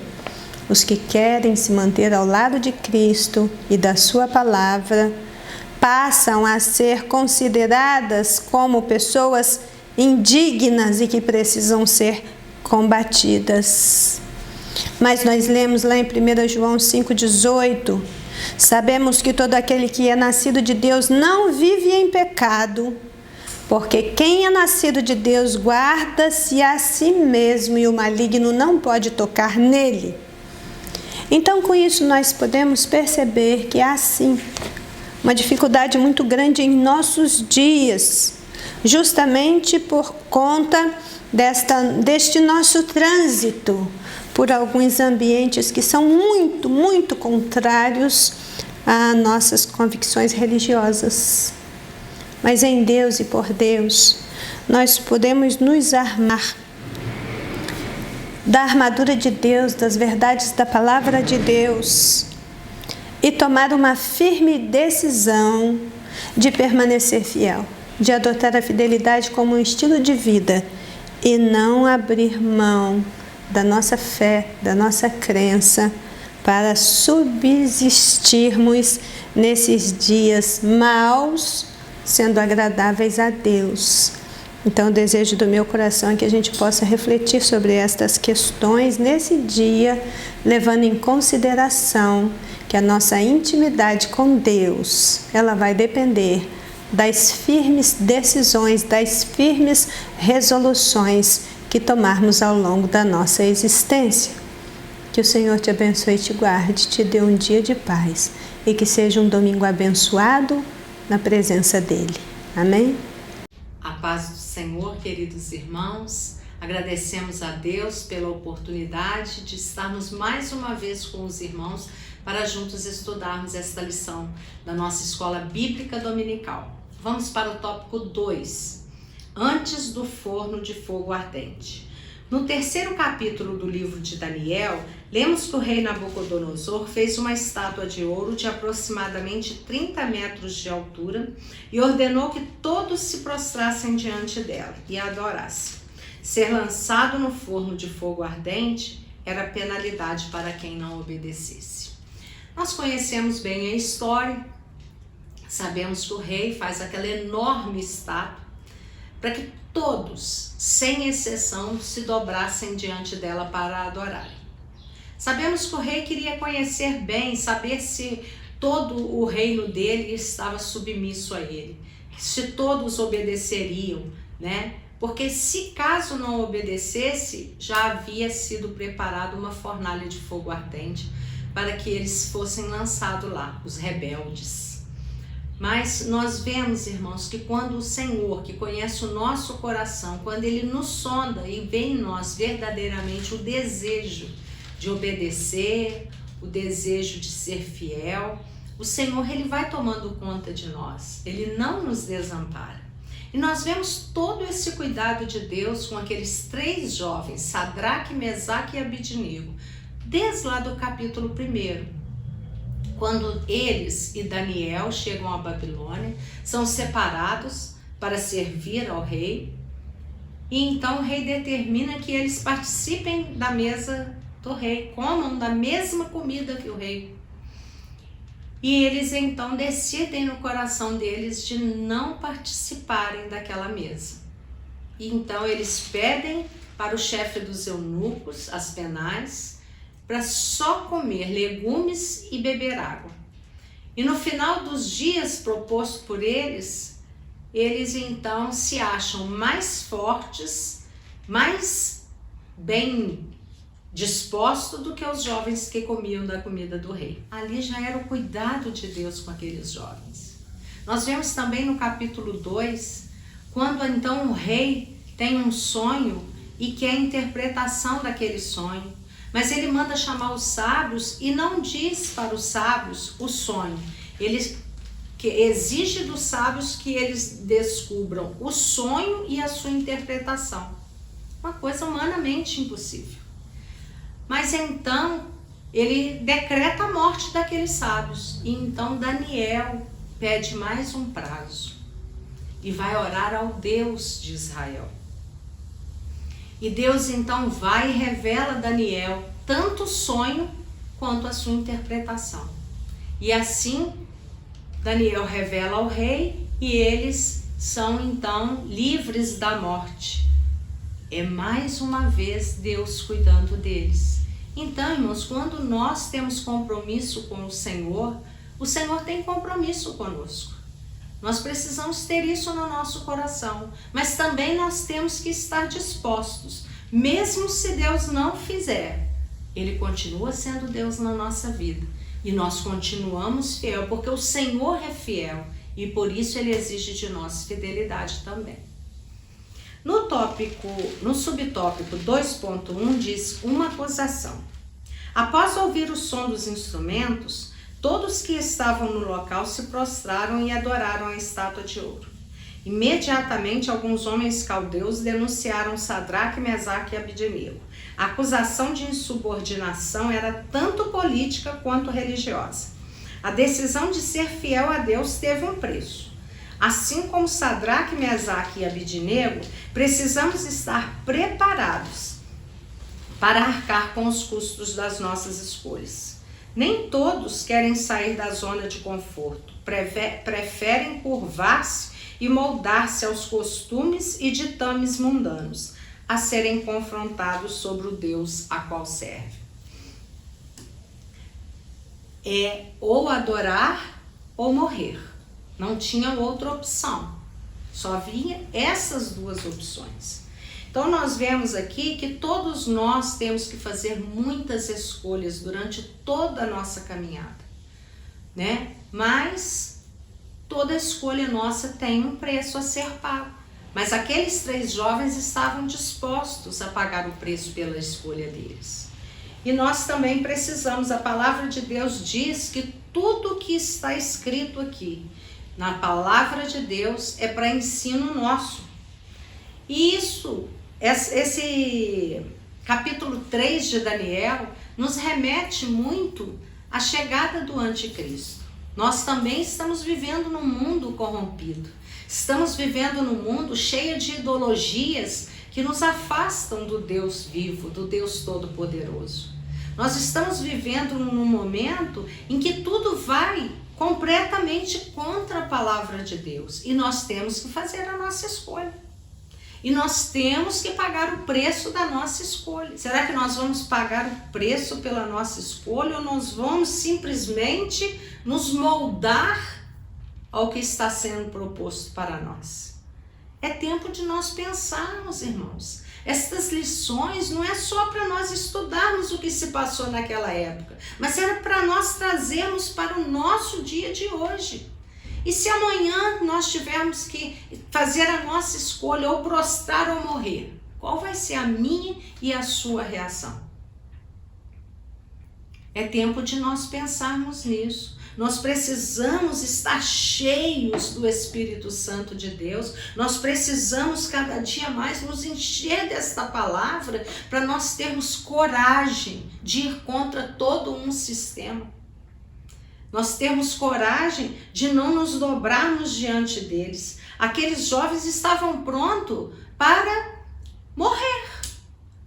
os que querem se manter ao lado de Cristo e da sua palavra passam a ser consideradas como pessoas indignas e que precisam ser combatidas. Mas nós lemos lá em 1 João 5,18, sabemos que todo aquele que é nascido de Deus não vive em pecado, porque quem é nascido de Deus guarda-se a si mesmo e o maligno não pode tocar nele. Então, com isso, nós podemos perceber que assim, uma dificuldade muito grande em nossos dias, justamente por conta deste nosso trânsito por alguns ambientes que são muito, muito contrários às nossas convicções religiosas. Mas em Deus e por Deus, nós podemos nos armar da armadura de Deus, das verdades da palavra de Deus, e tomar uma firme decisão de permanecer fiel, de adotar a fidelidade como um estilo de vida e não abrir mão da nossa fé, da nossa crença, para subsistirmos nesses dias maus, sendo agradáveis a Deus. Então, o desejo do meu coração é que a gente possa refletir sobre estas questões nesse dia, levando em consideração que a nossa intimidade com Deus, ela vai depender das firmes decisões, das firmes resoluções que tomarmos ao longo da nossa existência. Que o Senhor te abençoe e te guarde, te dê um dia de paz e que seja um domingo abençoado na presença dEle. Amém? A paz do Senhor, queridos irmãos, agradecemos a Deus pela oportunidade de estarmos mais uma vez com os irmãos para juntos estudarmos esta lição da nossa escola bíblica dominical. Vamos para o tópico 2, antes do forno de fogo ardente. No 3º capítulo do livro de Daniel, lemos que o rei Nabucodonosor fez uma estátua de ouro de aproximadamente 30 metros de altura e ordenou que todos se prostrassem diante dela e a adorassem. Ser lançado no forno de fogo ardente era penalidade para quem não obedecesse. Nós conhecemos bem a história, sabemos que o rei faz aquela enorme estátua para que todos, sem exceção, se dobrassem diante dela para a adorarem. Sabemos que o rei queria conhecer bem, saber se todo o reino dele estava submisso a ele, se todos obedeceriam, né? Porque se caso não obedecesse, já havia sido preparada uma fornalha de fogo ardente para que eles fossem lançados lá, os rebeldes. Mas nós vemos, irmãos, que quando o Senhor, que conhece o nosso coração, quando Ele nos sonda e vê em nós verdadeiramente o desejo de obedecer, o desejo de ser fiel, o Senhor, Ele vai tomando conta de nós, Ele não nos desampara. E nós vemos todo esse cuidado de Deus com aqueles 3 jovens, Sadraque, Mesaque e Abidnego, desde lá do capítulo 1. Quando eles e Daniel chegam à Babilônia, são separados para servir ao rei, e então o rei determina que eles participem da mesa do rei, comam da mesma comida que o rei. E eles então decidem no coração deles de não participarem daquela mesa. E então eles pedem para o chefe dos eunucos, Aspenaz, para só comer legumes e beber água. E no final dos dias proposto por eles, eles então se acham mais fortes, mais bem dispostos do que os jovens que comiam da comida do rei. Ali já era o cuidado de Deus com aqueles jovens. Nós vemos também no capítulo 2, quando então o rei tem um sonho e quer a interpretação daquele sonho. Mas ele manda chamar os sábios e não diz para os sábios o sonho. Ele exige dos sábios que eles descubram o sonho e a sua interpretação. Uma coisa humanamente impossível. Mas então ele decreta a morte daqueles sábios. E então Daniel pede mais um prazo e vai orar ao Deus de Israel. E Deus então vai e revela a Daniel tanto o sonho quanto a sua interpretação. E assim Daniel revela ao rei e eles são então livres da morte. É mais uma vez Deus cuidando deles. Então, irmãos, quando nós temos compromisso com o Senhor tem compromisso conosco. Nós precisamos ter isso no nosso coração, mas também nós temos que estar dispostos, mesmo se Deus não fizer, Ele continua sendo Deus na nossa vida. E nós continuamos fiel, porque o Senhor é fiel e por isso Ele exige de nós fidelidade também. No subtópico 2.1 diz uma acusação. Após ouvir o som dos instrumentos, todos que estavam no local se prostraram e adoraram a estátua de ouro. Imediatamente, alguns homens caldeus denunciaram Sadraque, Mesaque e Abdenego. A acusação de insubordinação era tanto política quanto religiosa. A decisão de ser fiel a Deus teve um preço. Assim como Sadraque, Mesaque e Abdenego, precisamos estar preparados para arcar com os custos das nossas escolhas. Nem todos querem sair da zona de conforto, preferem curvar-se e moldar-se aos costumes e ditames mundanos, a serem confrontados sobre o Deus a qual serve. É ou adorar ou morrer. Não tinha outra opção. Só havia essas duas opções. Então nós vemos aqui que todos nós temos que fazer muitas escolhas durante toda a nossa caminhada, né? Mas toda escolha nossa tem um preço a ser pago. Mas aqueles 3 jovens estavam dispostos a pagar o preço pela escolha deles. E nós também precisamos, a palavra de Deus diz que tudo o que está escrito aqui na palavra de Deus é para ensino nosso. E esse capítulo 3 de Daniel nos remete muito à chegada do anticristo. Nós também estamos vivendo num mundo corrompido. Estamos vivendo num mundo cheio de ideologias que nos afastam do Deus vivo, do Deus Todo-Poderoso. Nós estamos vivendo num momento em que tudo vai completamente contra a palavra de Deus. E nós temos que fazer a nossa escolha. E nós temos que pagar o preço da nossa escolha. Será que nós vamos pagar o preço pela nossa escolha ou nós vamos simplesmente nos moldar ao que está sendo proposto para nós? É tempo de nós pensarmos, irmãos. Estas lições não é só para nós estudarmos o que se passou naquela época, mas era para nós trazermos para o nosso dia de hoje. E se amanhã nós tivermos que fazer a nossa escolha, ou prostrar ou morrer, qual vai ser a minha e a sua reação? É tempo de nós pensarmos nisso. Nós precisamos estar cheios do Espírito Santo de Deus. Nós precisamos cada dia mais nos encher desta palavra para nós termos coragem de ir contra todo um sistema. Nós temos coragem de não nos dobrarmos diante deles. Aqueles jovens estavam prontos para morrer,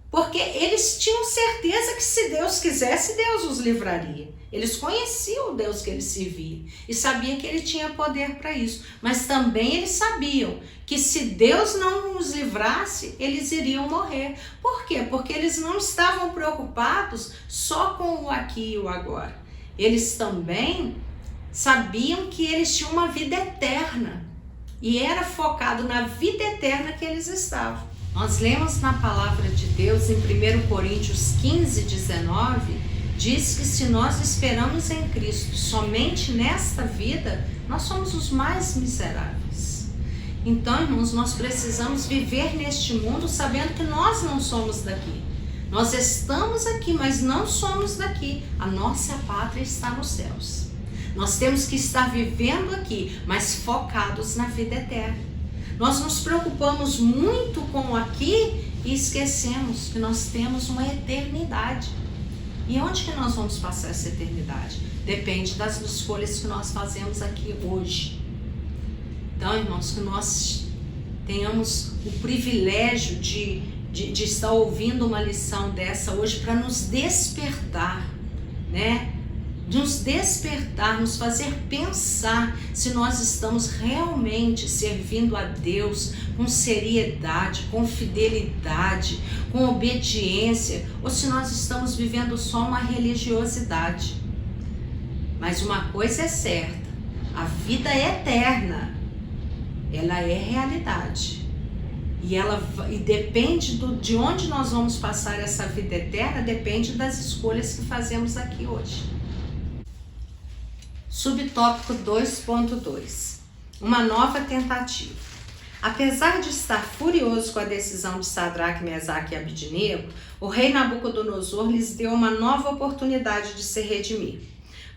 porque eles tinham certeza que se Deus quisesse, Deus os livraria. Eles conheciam o Deus que eles serviam e sabiam que Ele tinha poder para isso. Mas também eles sabiam que se Deus não os livrasse, eles iriam morrer. Por quê? Porque eles não estavam preocupados só com o aqui e o agora. Eles também sabiam que eles tinham uma vida eterna. E era focado na vida eterna que eles estavam. Nós lemos na palavra de Deus em 1 Coríntios 15, 19... diz que se nós esperamos em Cristo somente nesta vida, nós somos os mais miseráveis. Então, irmãos, nós precisamos viver neste mundo sabendo que nós não somos daqui. Nós estamos aqui, mas não somos daqui. A nossa pátria está nos céus. Nós temos que estar vivendo aqui, mas focados na vida eterna. Nós nos preocupamos muito com o aqui e esquecemos que nós temos uma eternidade. E onde que nós vamos passar essa eternidade? Depende das escolhas que nós fazemos aqui hoje. Então, irmãos, que nós tenhamos o privilégio de estar ouvindo uma lição dessa hoje para nos despertar, né? Nos despertar, nos fazer pensar se nós estamos realmente servindo a Deus com seriedade, com fidelidade, com obediência, ou se nós estamos vivendo só uma religiosidade. Mas uma coisa é certa, a vida é eterna, ela é realidade. E depende de onde nós vamos passar essa vida eterna, depende das escolhas que fazemos aqui hoje. Subtópico 2.2. Uma nova tentativa. Apesar de estar furioso com a decisão de Sadraque, Mesaque e Abidnego, o rei Nabucodonosor lhes deu uma nova oportunidade de se redimir.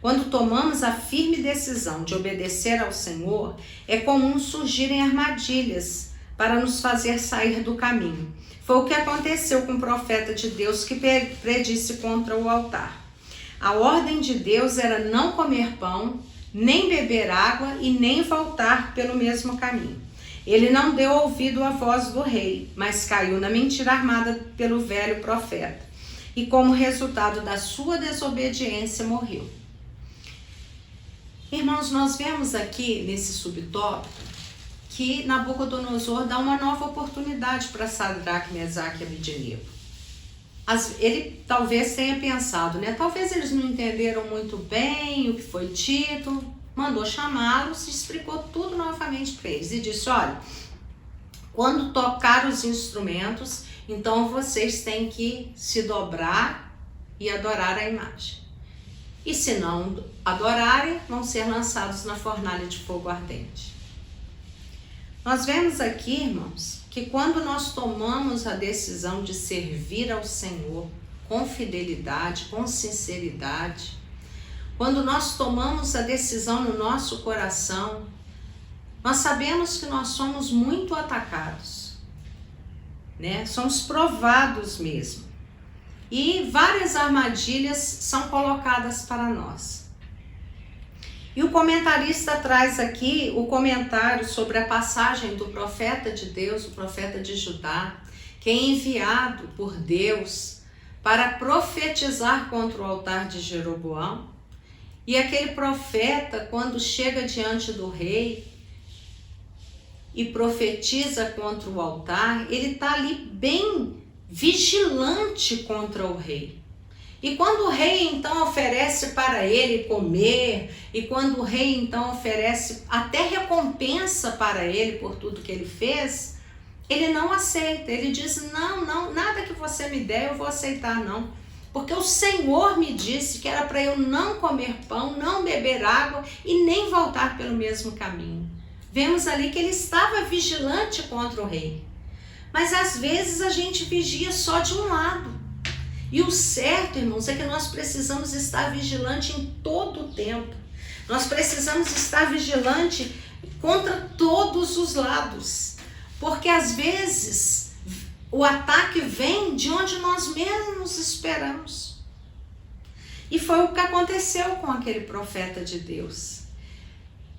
Quando tomamos a firme decisão de obedecer ao Senhor, é comum surgirem armadilhas para nos fazer sair do caminho. Foi o que aconteceu com o profeta de Deus que predisse contra o altar. A ordem de Deus era não comer pão, nem beber água e nem voltar pelo mesmo caminho. Ele não deu ouvido à voz do rei, mas caiu na mentira armada pelo velho profeta. E como resultado da sua desobediência, morreu. Irmãos, nós vemos aqui nesse subtópico que Nabucodonosor dá uma nova oportunidade para Sadraque, Mesaque e Abidnego. Ele talvez tenha pensado, né? Talvez eles não entenderam muito bem o que foi dito, mandou chamá-los e explicou tudo novamente para eles. E disse, olha, quando tocar os instrumentos, então vocês têm que se dobrar e adorar a imagem. E se não adorarem, vão ser lançados na fornalha de fogo ardente. Nós vemos aqui, irmãos, que quando nós tomamos a decisão de servir ao Senhor com fidelidade, com sinceridade, quando nós tomamos a decisão no nosso coração, nós sabemos que nós somos muito atacados, né? Somos provados mesmo. E várias armadilhas são colocadas para nós. E o comentarista traz aqui o comentário sobre a passagem do profeta de Deus, o profeta de Judá, que é enviado por Deus para profetizar contra o altar de Jeroboão. E aquele profeta, quando chega diante do rei e profetiza contra o altar, ele está ali bem vigilante contra o rei. E quando o rei então oferece para ele comer, e quando o rei então oferece até recompensa para ele por tudo que ele fez, ele não aceita. Ele diz, não, nada que você me der eu vou aceitar não. Porque o Senhor me disse que era para eu não comer pão, não beber água e nem voltar pelo mesmo caminho. Vemos ali que ele estava vigilante contra o rei. Mas às vezes a gente vigia só de um lado. E o certo, irmãos, é que nós precisamos estar vigilante em todo o tempo. Nós precisamos estar vigilante contra todos os lados. Porque às vezes o ataque vem de onde nós menos esperamos. E foi o que aconteceu com aquele profeta de Deus.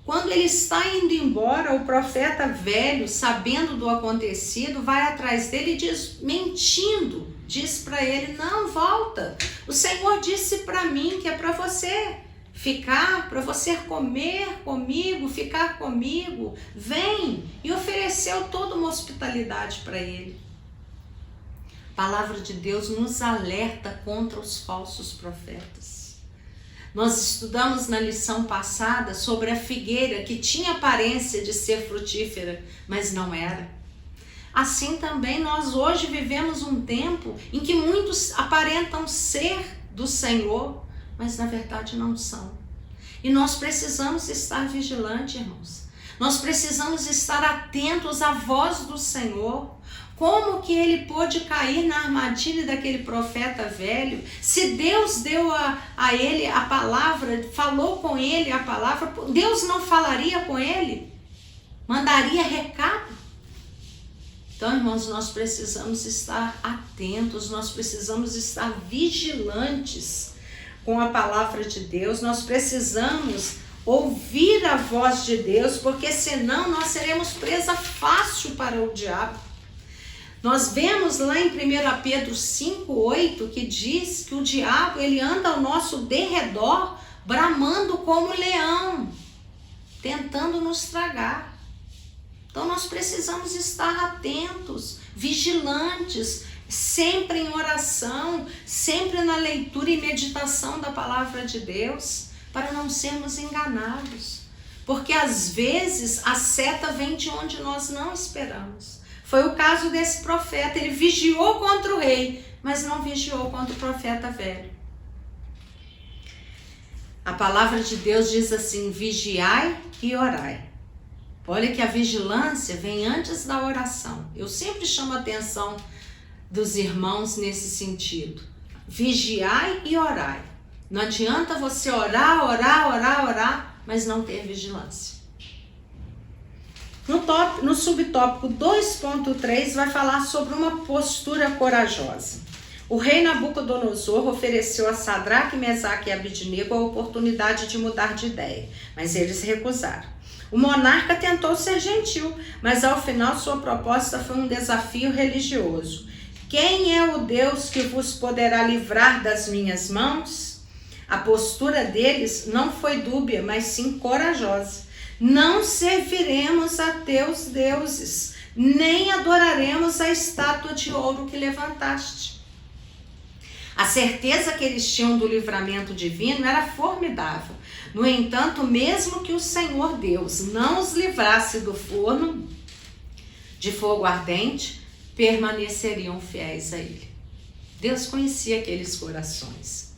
Quando ele está indo embora, o profeta velho, sabendo do acontecido, vai atrás dele e diz, mentindo, diz para ele, não, volta. O Senhor disse para mim que é para você ficar, para você comer comigo, ficar comigo, vem. E ofereceu toda uma hospitalidade para ele. A palavra de Deus nos alerta contra os falsos profetas. Nós estudamos na lição passada sobre a figueira que tinha aparência de ser frutífera, mas não era. Assim também nós hoje vivemos um tempo em que muitos aparentam ser do Senhor, mas na verdade não são. E nós precisamos estar vigilantes, irmãos. Nós precisamos estar atentos à voz do Senhor. Como que ele pôde cair na armadilha daquele profeta velho? Se Deus deu a ele a palavra, falou com ele a palavra, Deus não falaria com ele? Mandaria recado? Então, irmãos, nós precisamos estar atentos, nós precisamos estar vigilantes com a palavra de Deus, nós precisamos ouvir a voz de Deus, porque senão nós seremos presa fácil para o diabo. Nós vemos lá em 1 Pedro 5:8 que diz que o diabo ele anda ao nosso derredor, bramando como leão, tentando nos tragar. Então nós precisamos estar atentos, vigilantes, sempre em oração, sempre na leitura e meditação da palavra de Deus, para não sermos enganados. Porque às vezes a seta vem de onde nós não esperamos. Foi o caso desse profeta, ele vigiou contra o rei, mas não vigiou contra o profeta velho. A palavra de Deus diz assim: vigiai e orai. Olha que a vigilância vem antes da oração. Eu sempre chamo a atenção dos irmãos nesse sentido. Vigiai e orai. Não adianta você orar, mas não ter vigilância. No subtópico 2.3 vai falar sobre uma postura corajosa. O rei Nabucodonosor ofereceu a Sadraque, Mesaque e Abidnego a oportunidade de mudar de ideia, mas eles recusaram. O monarca tentou ser gentil, mas ao final sua proposta foi um desafio religioso. Quem é o Deus que vos poderá livrar das minhas mãos? A postura deles não foi dúbia, mas sim corajosa. Não serviremos a teus deuses, nem adoraremos a estátua de ouro que levantaste. A certeza que eles tinham do livramento divino era formidável. No entanto, mesmo que o Senhor Deus não os livrasse do forno de fogo ardente, permaneceriam fiéis a Ele. Deus conhecia aqueles corações.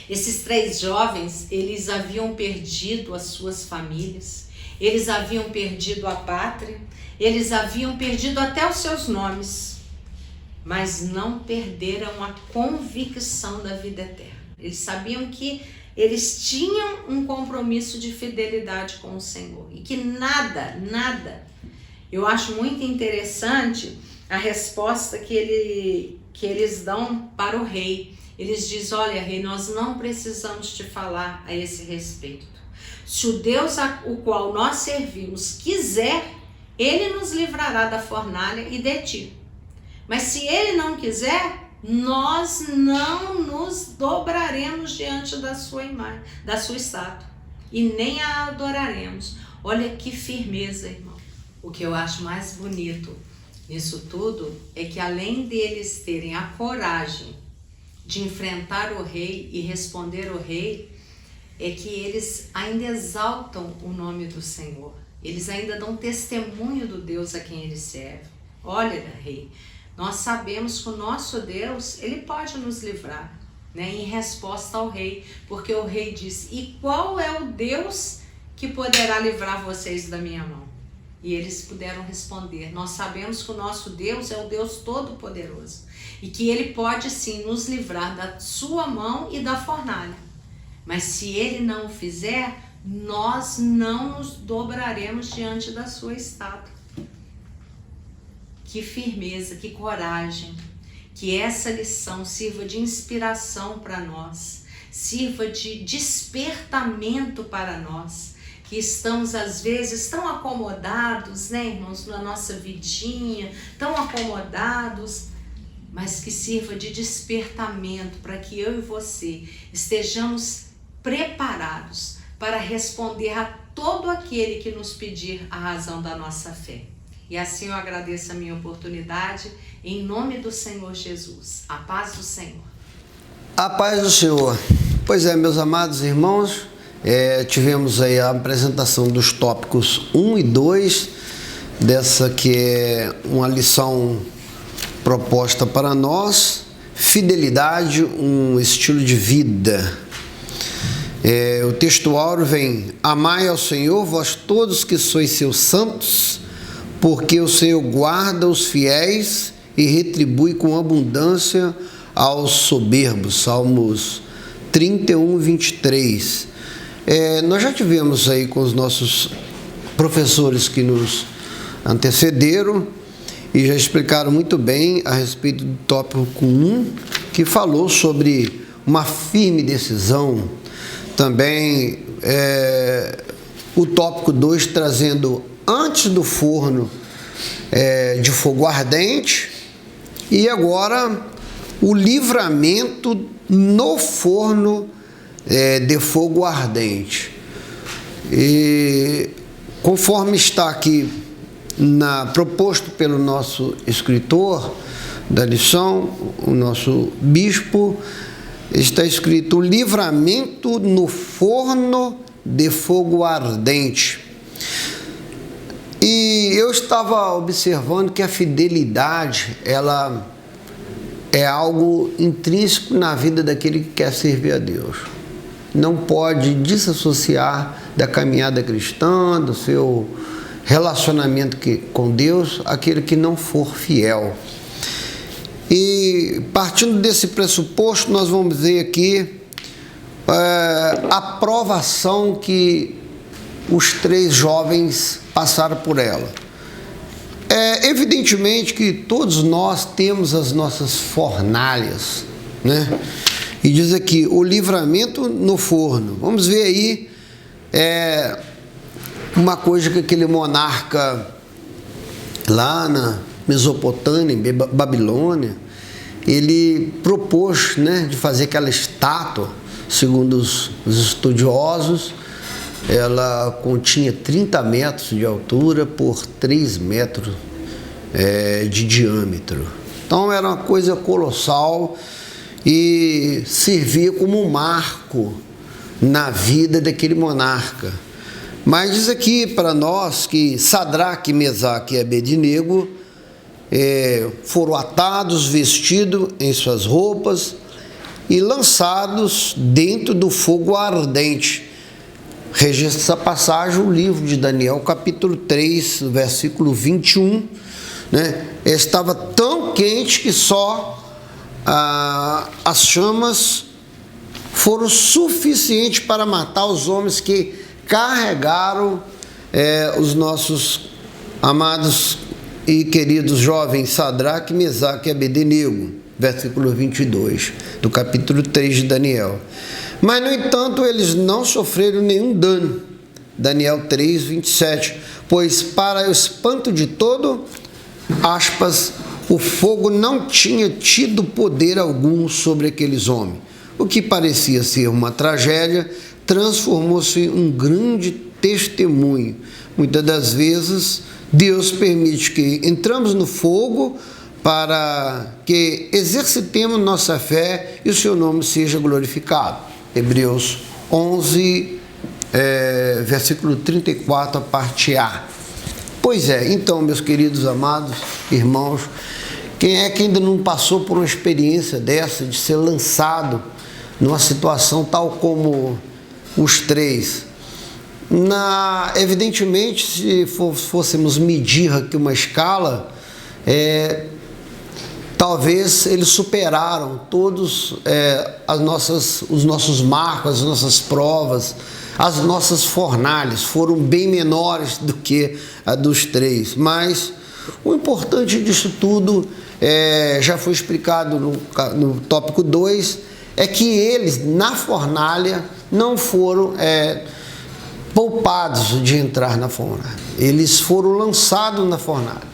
Esses 3 jovens, eles haviam perdido as suas famílias, eles haviam perdido a pátria, eles haviam perdido até os seus nomes, mas não perderam a convicção da vida eterna. Eles sabiam que eles tinham um compromisso de fidelidade com o Senhor e que nada, eu acho muito interessante a resposta que eles dão para o rei. Eles dizem: olha, rei, nós não precisamos te falar a esse respeito. Se o Deus o qual nós servimos quiser, Ele nos livrará da fornalha e de ti. Mas se Ele não quiser, nós não nos dobraremos diante da sua imagem, da sua estátua, e nem a adoraremos. Olha que firmeza, irmão. O que eu acho mais bonito nisso tudo é que, além deles terem a coragem de enfrentar o rei e responder ao rei, é que eles ainda exaltam o nome do Senhor. Eles ainda dão testemunho do Deus a quem eles servem. Olha, rei, nós sabemos que o nosso Deus, Ele pode nos livrar, né? Em resposta ao rei, porque o rei disse: e qual é o Deus que poderá livrar vocês da minha mão? E eles puderam responder: nós sabemos que o nosso Deus é o Deus Todo-Poderoso e que Ele pode sim nos livrar da sua mão e da fornalha. Mas se Ele não o fizer, nós não nos dobraremos diante da sua estátua. Que firmeza, que coragem, que essa lição sirva de inspiração para nós, sirva de despertamento para nós, que estamos às vezes tão acomodados, né, irmãos, na nossa vidinha, tão acomodados, mas que sirva de despertamento para que eu e você estejamos preparados para responder a todo aquele que nos pedir a razão da nossa fé. E assim eu agradeço a minha oportunidade, em nome do Senhor Jesus. A paz do Senhor. A paz do Senhor. Pois é, meus amados irmãos, tivemos aí a apresentação dos tópicos 1 e 2, dessa que é uma lição proposta para nós, fidelidade, um estilo de vida. O texto áureo vem: amai ao Senhor, vós todos que sois seus santos, porque o Senhor guarda os fiéis e retribui com abundância aos soberbos. Salmos 31, 23. Nós já tivemos aí com os nossos professores que nos antecederam e já explicaram muito bem a respeito do tópico 1, que falou sobre uma firme decisão. Também o tópico 2 trazendo antes do forno de fogo ardente, e agora o livramento no forno de fogo ardente. E conforme está aqui proposto pelo nosso escritor da lição, o nosso bispo, está escrito: o livramento no forno de fogo ardente. E eu estava observando que a fidelidade, ela é algo intrínseco na vida daquele que quer servir a Deus. não pode desassociar da caminhada cristã, do seu relacionamento com Deus, aquele que não for fiel. E partindo desse pressuposto, nós vamos ver aqui a provação que os 3 jovens passaram por ela. Evidentemente que todos nós temos as nossas fornalhas, né? E diz aqui, o livramento no forno. Vamos ver aí uma coisa que aquele monarca lá na Mesopotâmia, em Babilônia, ele propôs, né, de fazer aquela estátua, segundo os estudiosos. Ela continha 30 metros de altura por 3 metros de diâmetro. Então era uma coisa colossal e servia como um marco na vida daquele monarca. Mas diz aqui para nós que Sadraque, Mesaque e Abednego foram atados, vestidos em suas roupas e lançados dentro do fogo ardente. Registra essa passagem o livro de Daniel, capítulo 3, versículo 21. Né? Estava tão quente que só as chamas foram suficientes para matar os homens que carregaram os nossos amados e queridos jovens Sadraque, Mesaque e Abednego, versículo 22 do capítulo 3 de Daniel. Mas, no entanto, eles não sofreram nenhum dano. Daniel 3, 27. Pois, para o espanto de todo, aspas, o fogo não tinha tido poder algum sobre aqueles homens. O que parecia ser uma tragédia transformou-se em um grande testemunho. Muitas das vezes, Deus permite que entramos no fogo para que exercitemos nossa fé e o seu nome seja glorificado. Hebreus 11, versículo 34, a parte A. Pois então, meus queridos amados irmãos, quem é que ainda não passou por uma experiência dessa, de ser lançado numa situação tal como os 3? Evidentemente, se fôssemos medir aqui uma escala, talvez eles superaram todos os nossos marcos, as nossas provas, as nossas fornalhas foram bem menores do que a dos 3. Mas o importante disso tudo, já foi explicado no tópico 2, é que eles, na fornalha, não foram poupados de entrar na fornalha. Eles foram lançados na fornalha.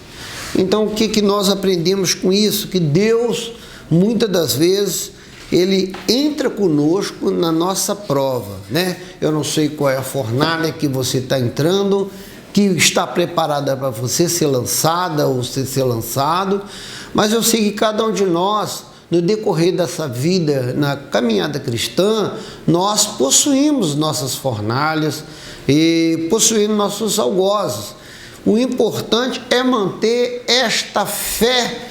Então, o que nós aprendemos com isso? Que Deus, muitas das vezes, Ele entra conosco na nossa prova, né? Eu não sei qual é a fornalha que você está entrando, que está preparada para você ser lançada ou você ser lançado, mas eu sei que cada um de nós, no decorrer dessa vida, na caminhada cristã, nós possuímos nossas fornalhas e possuímos nossos algozes. O importante é manter esta fé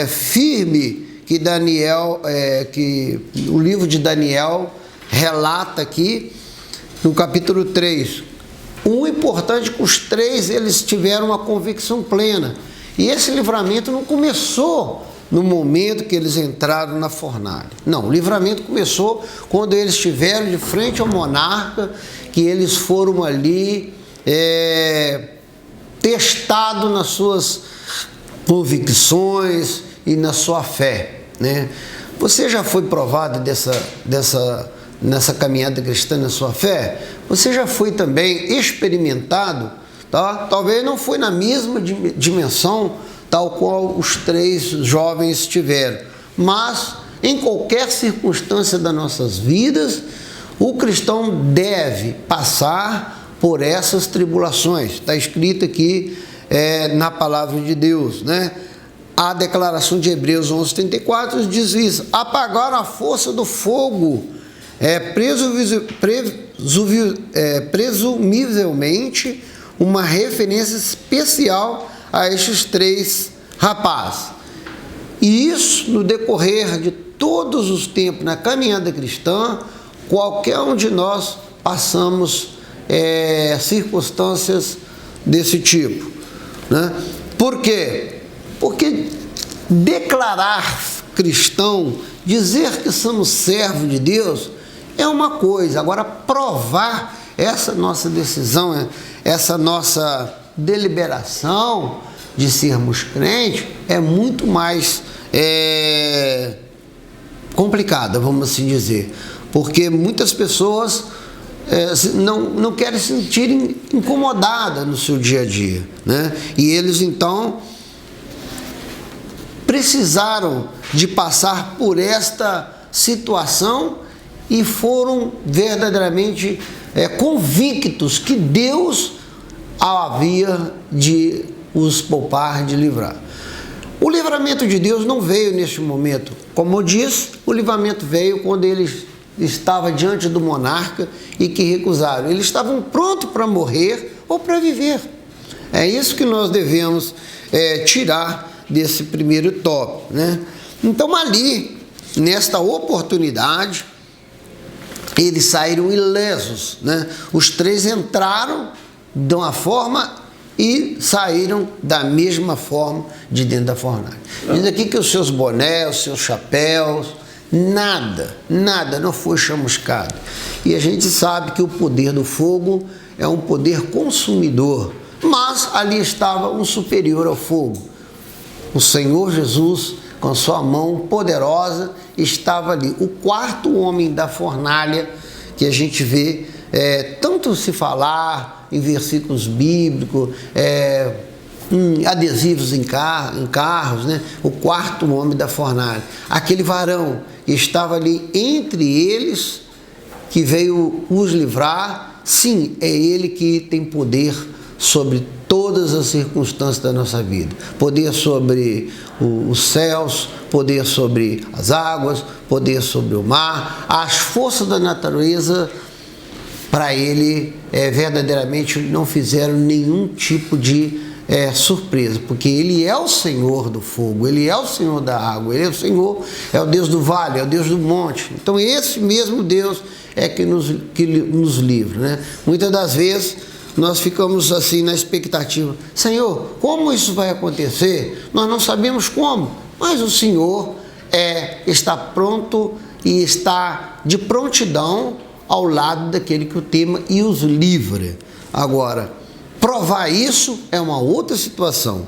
firme que que o livro de Daniel relata aqui no capítulo 3. O importante é que os 3 eles tiveram uma convicção plena. E esse livramento não começou no momento que eles entraram na fornalha. Não, o livramento começou quando eles estiveram de frente ao monarca, que eles foram ali testados nas suas convicções e na sua fé, né? Você já foi provado nessa caminhada cristã na sua fé? Você já foi também experimentado? Tá? Talvez não foi na mesma dimensão tal qual os 3 jovens tiveram, mas em qualquer circunstância das nossas vidas, o cristão deve passar por essas tribulações. Está escrito aqui na palavra de Deus, né? A declaração de Hebreus 11:34 diz isso: apagaram a força do fogo, presumivelmente uma referência especial a estes 3 rapazes. E isso, no decorrer de todos os tempos na caminhada cristã, Qualquer um de nós passamos circunstâncias desse tipo, né? Por quê? Porque declarar cristão, dizer que somos servos de Deus é uma coisa. Agora, provar essa nossa decisão, essa nossa deliberação de sermos crentes é muito mais complicada, vamos assim dizer, porque muitas pessoas não querem se sentir incomodadas no seu dia a dia, né? E eles então precisaram de passar por esta situação e foram verdadeiramente convictos que Deus havia de os poupar, de livrar. O livramento de Deus não veio neste momento. Como eu disse, o livramento veio quando eles estavam diante do monarca e que recusaram. Eles estavam prontos para morrer ou para viver. É isso que nós devemos tirar desse primeiro tópico, né? Então, ali, nesta oportunidade, eles saíram ilesos, né? Os três entraram de uma forma e saíram da mesma forma de dentro da fornalha. Diz aqui que os seus bonés, os seus chapéus, nada não foi chamuscado. E a gente sabe que o poder do fogo é um poder consumidor, mas ali estava um superior ao fogo. O Senhor Jesus, com sua mão poderosa, estava ali. O quarto homem da fornalha, que a gente vê tanto se falar em versículos bíblicos, em adesivos em carros, né? O quarto homem da fornalha. Aquele varão que estava ali entre eles, que veio os livrar, sim, é ele que tem poder sobre todas as circunstâncias da nossa vida. Poder sobre os céus, poder sobre as águas, poder sobre o mar, as forças da natureza. Para ele, verdadeiramente não fizeram nenhum tipo de surpresa, porque ele é o Senhor do fogo, ele é o Senhor da água, ele é o Senhor, é o Deus do vale, é o Deus do monte. Então esse mesmo Deus é que nos livra, né? Muitas das vezes nós ficamos assim na expectativa: Senhor, como isso vai acontecer? Nós não sabemos como, mas o Senhor está pronto e está de prontidão ao lado daquele que o tema e os livra. Agora, provar isso é uma outra situação.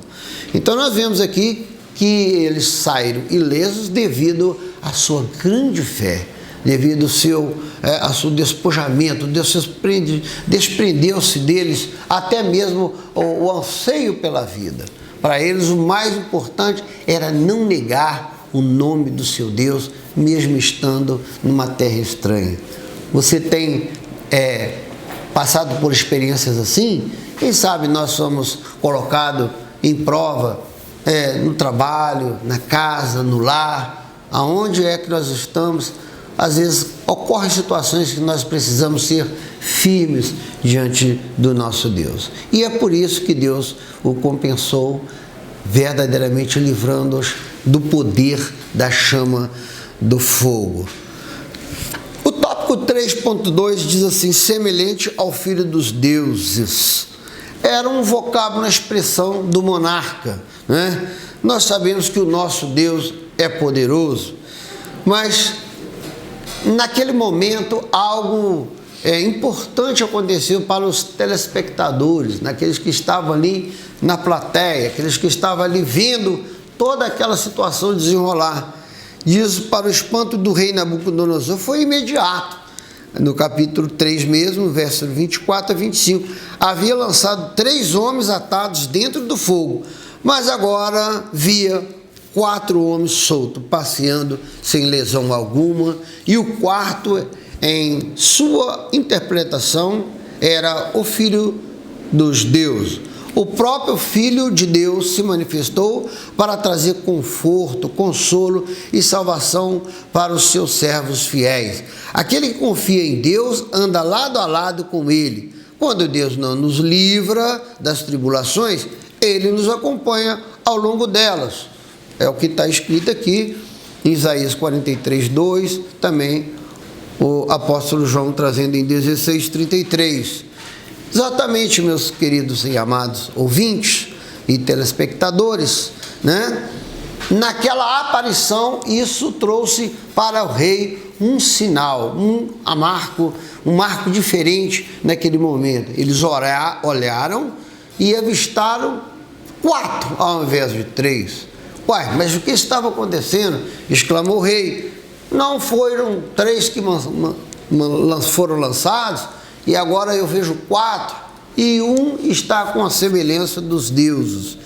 Então nós vemos aqui que eles saíram ilesos devido à sua grande fé, devido ao seu despojamento, desprendeu-se deles até mesmo o anseio pela vida. Para eles o mais importante era não negar o nome do seu Deus, mesmo estando numa terra estranha. Você tem passado por experiências assim? Quem sabe nós somos colocados em prova no trabalho, na casa, no lar, aonde é que nós estamos. Às vezes ocorrem situações que nós precisamos ser firmes diante do nosso Deus. E é por isso que Deus o compensou, verdadeiramente livrando-os do poder da chama do fogo. O tópico 3.2 diz assim: semelhante ao filho dos deuses. Era um vocábulo na expressão do monarca, né? Nós sabemos que o nosso Deus é poderoso, mas naquele momento algo importante aconteceu para os telespectadores, naqueles que estavam ali na plateia, aqueles que estavam ali vendo toda aquela situação desenrolar. Diz: para o espanto do rei Nabucodonosor, foi imediato. No capítulo 3 mesmo, verso 24 a 25, havia lançado 3 homens atados dentro do fogo, mas agora via 4 homens soltos, passeando sem lesão alguma, e o quarto, em sua interpretação, era o Filho dos deuses. O próprio Filho de Deus se manifestou para trazer conforto, consolo e salvação para os seus servos fiéis. Aquele que confia em Deus anda lado a lado com Ele. Quando Deus não nos livra das tribulações, Ele nos acompanha ao longo delas. É o que está escrito aqui em Isaías 43:2, também o apóstolo João trazendo em 16:33. Exatamente, meus queridos e amados ouvintes e telespectadores, né? Naquela aparição, isso trouxe para o rei um sinal, um marco diferente naquele momento. Eles olharam e avistaram 4 ao invés de 3. Uai, mas o que estava acontecendo? Exclamou o rei. Não foram 3 que foram lançados, e agora eu vejo 4, e um está com a semelhança dos deuses.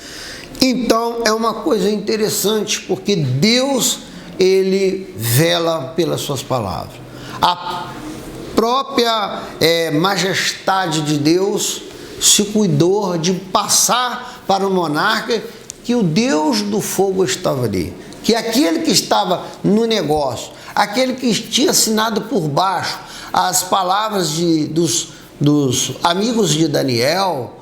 Então é uma coisa interessante, porque Deus, ele vela pelas suas palavras. A própria majestade de Deus se cuidou de passar para o monarca que o Deus do fogo estava ali, que aquele que estava no negócio, aquele que tinha assinado por baixo as palavras dos amigos de Daniel,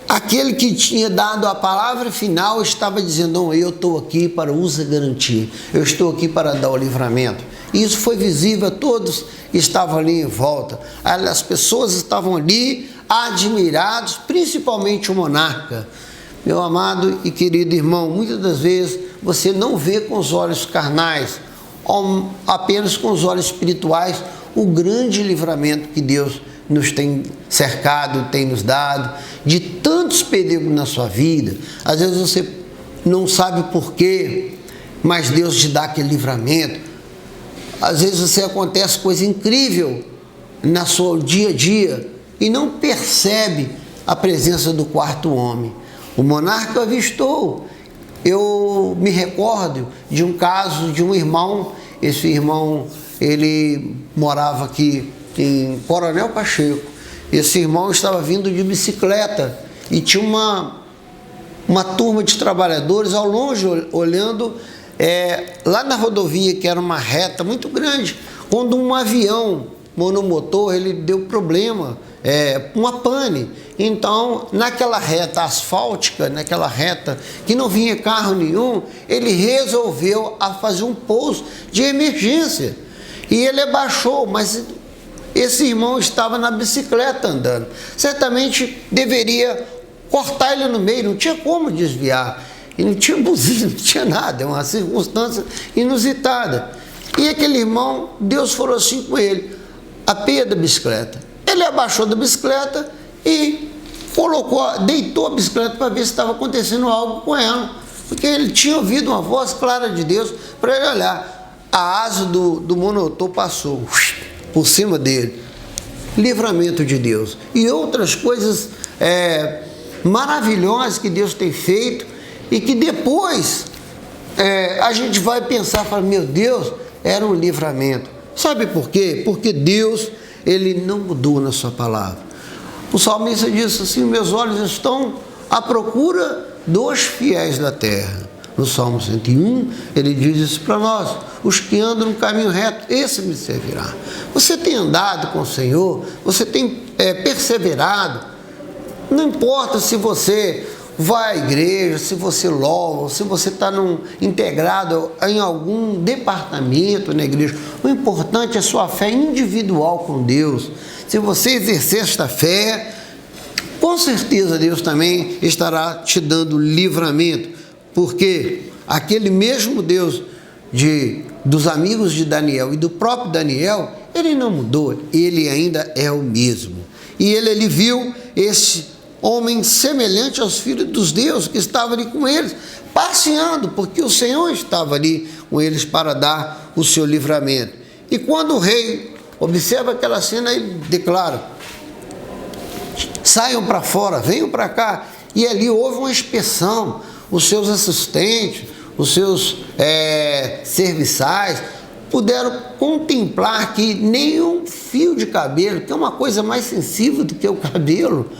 aquele que tinha dado a palavra final, estava dizendo: não, eu estou aqui para os garantir, eu estou aqui para dar o livramento. Isso foi visível a todos que estavam ali em volta. As pessoas estavam ali admirados, principalmente o monarca. Meu amado e querido irmão, muitas das vezes você não vê com os olhos carnais, ou apenas com os olhos espirituais, o grande livramento que Deus nos tem cercado, tem nos dado, de tantos perigos na sua vida. Às vezes você não sabe porquê, mas Deus te dá aquele livramento. Às vezes você acontece coisa incrível na sua dia a dia e não percebe a presença do quarto homem. O monarca avistou. Eu me recordo de um caso de um irmão. Esse irmão, ele morava aqui em Coronel Pacheco. Esse irmão estava vindo de bicicleta e tinha uma turma de trabalhadores ao longe olhando lá na rodovia, que era uma reta muito grande, quando um avião monomotor, ele deu problema, uma pane. Então, naquela reta asfáltica, naquela reta que não vinha carro nenhum, ele resolveu fazer um pouso de emergência. E ele abaixou, mas esse irmão estava na bicicleta andando. Certamente deveria cortar ele no meio, não tinha como desviar. E não tinha buzina, não tinha nada, é uma circunstância inusitada. E aquele irmão, Deus falou assim com ele: apeia da bicicleta. Ele abaixou da bicicleta e deitou a bicicleta para ver se estava acontecendo algo com ela, porque ele tinha ouvido uma voz clara de Deus para ele olhar. A asa do monotor passou por cima dele. Livramento de Deus. E outras coisas maravilhosas que Deus tem feito e que depois a gente vai pensar, fala: meu Deus, era um livramento. Sabe por quê? Porque Deus, ele não mudou na sua palavra. O salmista disse assim: meus olhos estão à procura dos fiéis da terra. No Salmo 101, ele diz isso para nós: os que andam no caminho reto, esse me servirá. Você tem andado com o Senhor, você tem perseverado. Não importa se você vai à igreja, se você louva, se você está integrado em algum departamento na igreja. O importante é a sua fé individual com Deus. Se você exercer esta fé, com certeza Deus também estará te dando livramento. Porque aquele mesmo Deus dos amigos de Daniel e do próprio Daniel, ele não mudou, ele ainda é o mesmo. E ele viu esse homem semelhante aos filhos dos deuses que estavam ali com eles, passeando, porque o Senhor estava ali com eles para dar o seu livramento. E quando o rei observa aquela cena, ele declara: saiam para fora, venham para cá. E ali houve uma inspeção. Os seus assistentes, os seus serviçais puderam contemplar que nenhum fio de cabelo, que é uma coisa mais sensível do que o cabelo,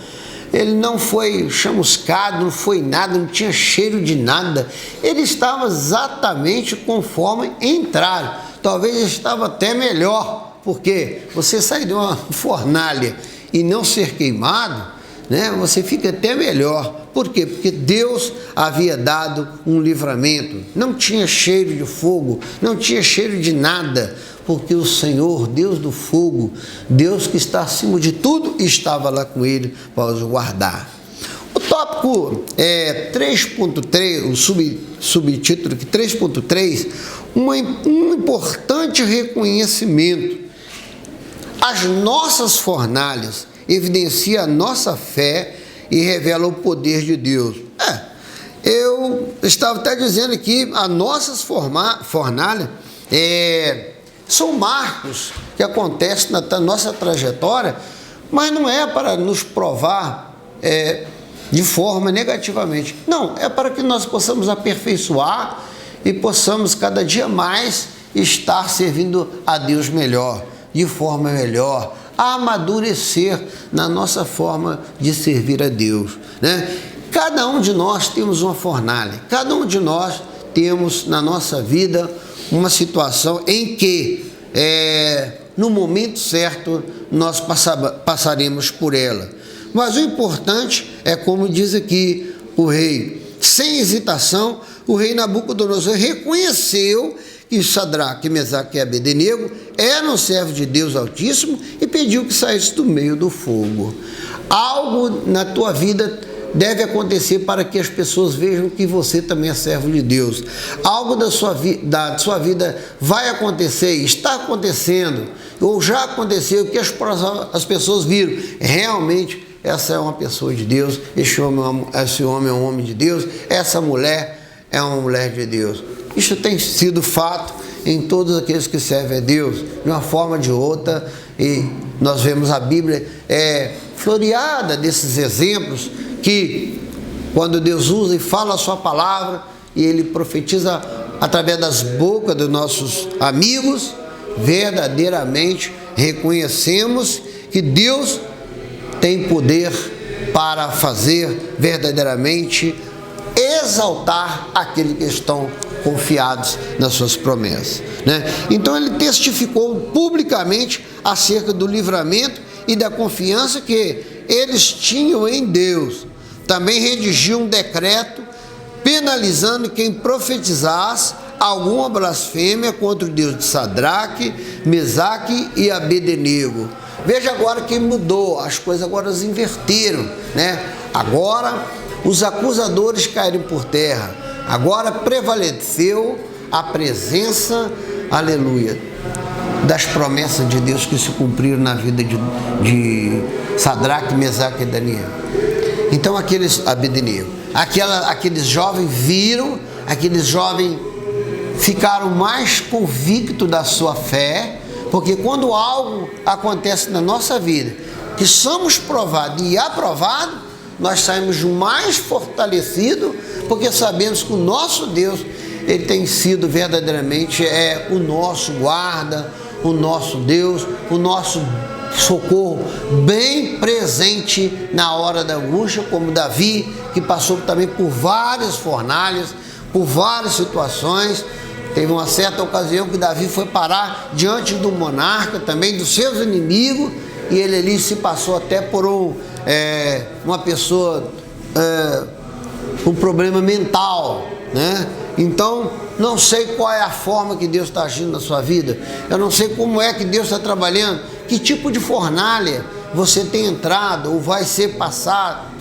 ele não foi chamuscado, não foi nada, não tinha cheiro de nada. Ele estava exatamente conforme entraram. Talvez estava até melhor, porque você sair de uma fornalha e não ser queimado, né? Você fica até melhor. Por quê? Porque Deus havia dado um livramento. Não tinha cheiro de fogo, não tinha cheiro de nada, porque o Senhor, Deus do fogo, Deus que está acima de tudo, estava lá com ele para os guardar. O tópico 3.3, o subtítulo aqui 3.3, um importante reconhecimento. As nossas fornalhas evidenciam a nossa fé e revelam o poder de Deus. Eu estava até dizendo aqui, as nossas fornalhas são marcos que acontecem na nossa trajetória, mas não é para nos provar de forma negativamente. Não, é para que nós possamos aperfeiçoar e possamos cada dia mais estar servindo a Deus melhor, de forma melhor, amadurecer na nossa forma de servir a Deus, né? Cada um de nós temos uma fornalha, cada um de nós temos na nossa vida uma situação em que no momento certo nós passaremos por ela. Mas o importante é, como diz aqui o rei, sem hesitação, o rei Nabucodonosor reconheceu que Sadraque, Mesaque e Abednego eram servos de Deus Altíssimo e pediu que saísse do meio do fogo. Algo na tua vida deve acontecer para que as pessoas vejam que você também é servo de Deus. Algo da sua vida vai acontecer, está acontecendo, ou já aconteceu, que as pessoas viram. Realmente, essa é uma pessoa de Deus, esse homem é um homem de Deus, essa mulher é uma mulher de Deus. Isso tem sido fato em todos aqueles que servem a Deus, de uma forma ou de outra, e nós vemos a Bíblia floreada desses exemplos, que quando Deus usa e fala a sua palavra, e Ele profetiza através das bocas dos nossos amigos, verdadeiramente reconhecemos que Deus tem poder para fazer verdadeiramente exaltar aqueles que estão confiados nas suas promessas, né? Então ele testificou publicamente acerca do livramento e da confiança que eles tinham em Deus. Também redigiu um decreto penalizando quem profetizasse alguma blasfêmia contra o Deus de Sadraque, Mesaque e Abednego. Veja agora que mudou, as coisas agora se inverteram, né? Agora os acusadores caíram por terra, agora prevaleceu a presença, aleluia, das promessas de Deus que se cumpriram na vida de Sadraque, Mesaque e Daniel. Então Abednego, aqueles jovens viram, aqueles jovens ficaram mais convictos da sua fé, porque quando algo acontece na nossa vida, que somos provados e aprovados, nós saímos mais fortalecidos, porque sabemos que o nosso Deus, Ele tem sido verdadeiramente o nosso guarda, o nosso Deus, o nosso socorro bem presente na hora da angústia, como Davi, que passou também por várias fornalhas, por várias situações. Teve uma certa ocasião que Davi foi parar diante do monarca, também dos seus inimigos, e ele ali se passou até por uma pessoa com problema mental, né? Então, não sei qual é a forma que Deus está agindo na sua vida, eu não sei como é que Deus está trabalhando, que tipo de fornalha você tem entrado, ou vai passar,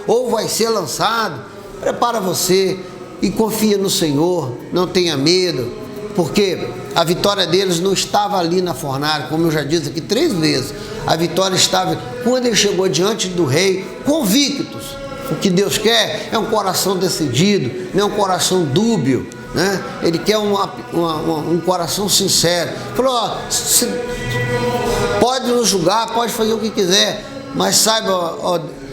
ou vai ser lançado. Prepara você e confia no Senhor, não tenha medo, porque a vitória deles não estava ali na fornalha, como eu já disse aqui 3 vezes, a vitória estava quando ele chegou diante do rei, convictos. O que Deus quer é um coração decidido, não é um coração dúbio, né? Ele quer um coração sincero. Falou, pode nos julgar, pode fazer o que quiser, mas saiba,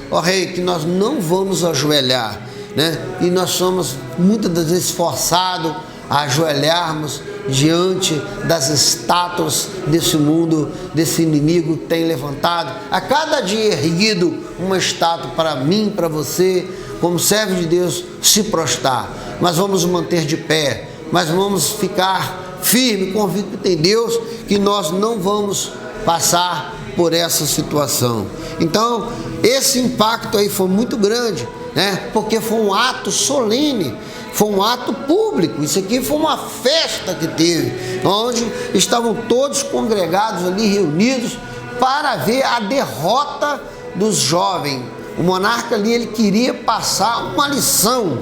ó rei, que nós não vamos ajoelhar, né? E nós somos muitas das vezes forçados a ajoelharmos diante das estátuas desse mundo, desse inimigo que tem levantado a cada dia erguido uma estátua para mim, para você, como servo de Deus, se prostrar. Mas vamos manter de pé, mas vamos ficar firme, convicto em Deus, que nós não vamos passar por essa situação. Então, esse impacto aí foi muito grande, né? Porque foi um ato solene, foi um ato público. Isso aqui foi uma festa que teve, onde estavam todos congregados ali, reunidos, para ver a derrota dos jovens. O monarca ali, ele queria passar uma lição,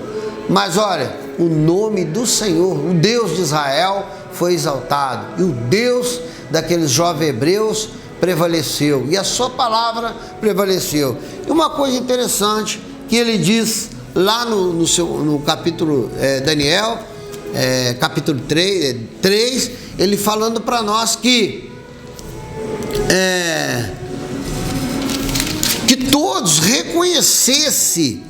mas olha, o nome do Senhor, o Deus de Israel, foi exaltado, e o Deus daqueles jovens hebreus prevaleceu, e a sua palavra prevaleceu. E uma coisa interessante que ele diz lá no capítulo Daniel, capítulo 3, ele falando para nós que todos reconhecessem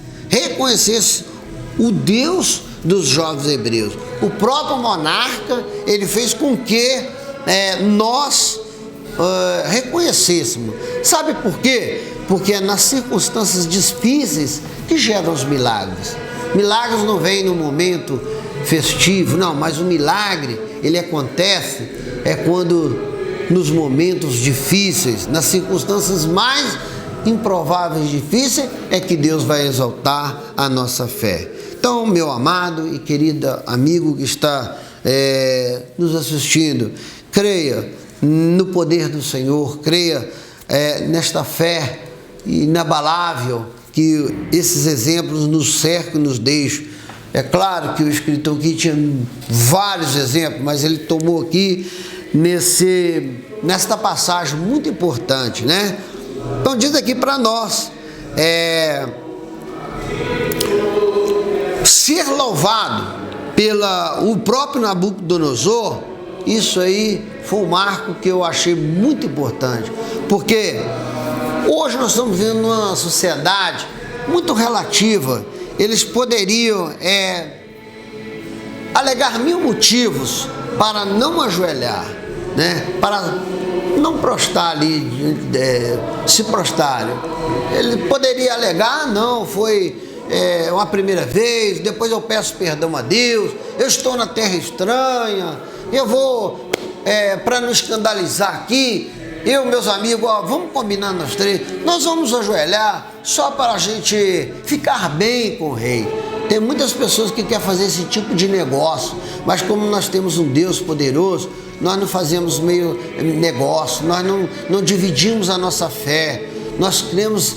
o Deus dos jovens hebreus. O próprio monarca, ele fez com que nós reconhecêssemos. Sabe por quê? Porque é nas circunstâncias difíceis que geram os milagres. Milagres não vêm no momento festivo, não, mas o milagre, ele acontece quando nos momentos difíceis, nas circunstâncias mais improváveis e difíceis, é que Deus vai exaltar a nossa fé. Então, meu amado e querido amigo que está nos assistindo, creia no poder do Senhor, creia nesta fé inabalável que esses exemplos nos cercam e nos deixam. É claro que o escritor aqui tinha vários exemplos, mas ele tomou aqui nesta passagem muito importante, né? Então diz aqui para nós, ser louvado pelo próprio Nabucodonosor, isso aí foi um marco que eu achei muito importante, porque hoje nós estamos vivendo numa sociedade muito relativa. Eles poderiam alegar 1000 motivos para não ajoelhar, né? Para não prostrar ali, se prostrarem. Ele poderia alegar, não, foi uma primeira vez, depois eu peço perdão a Deus, eu estou na terra estranha, eu vou, para não escandalizar aqui, eu, meus amigos, vamos combinar nós três, nós vamos ajoelhar só para a gente ficar bem com o rei. Tem muitas pessoas que querem fazer esse tipo de negócio, mas como nós temos um Deus poderoso, nós não fazemos meio negócio, nós não dividimos a nossa fé. Nós cremos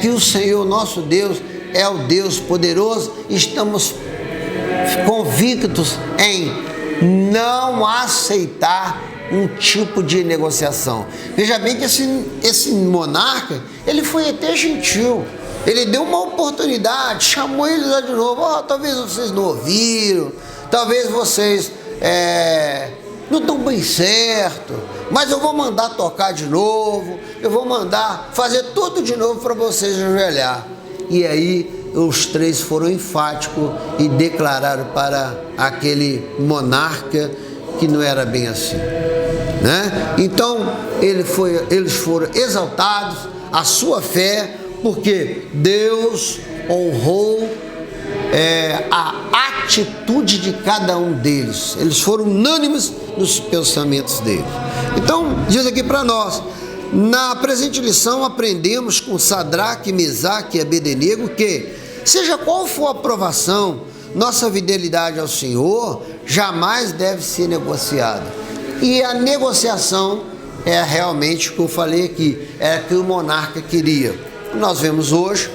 que o Senhor, nosso Deus, é o Deus poderoso, e estamos convictos em não aceitar um tipo de negociação. Veja bem que esse monarca, ele foi até gentil. Ele deu uma oportunidade, chamou eles lá de novo. Talvez vocês não ouviram, talvez vocês não estão bem certo, mas eu vou mandar tocar de novo, eu vou mandar fazer tudo de novo para vocês ajoelhar. E aí os três foram enfáticos e declararam para aquele monarca que não era bem assim, né? Então eles foram exaltados, a sua fé, porque Deus honrou a atitude de cada um deles. Eles foram unânimes nos pensamentos deles. Então diz aqui para nós, na presente lição aprendemos com Sadraque, Mesaque e Abednego que, seja qual for a provação, nossa fidelidade ao Senhor jamais deve ser negociada. E a negociação é realmente o que eu falei aqui, é que o monarca queria. Nós vemos hoje,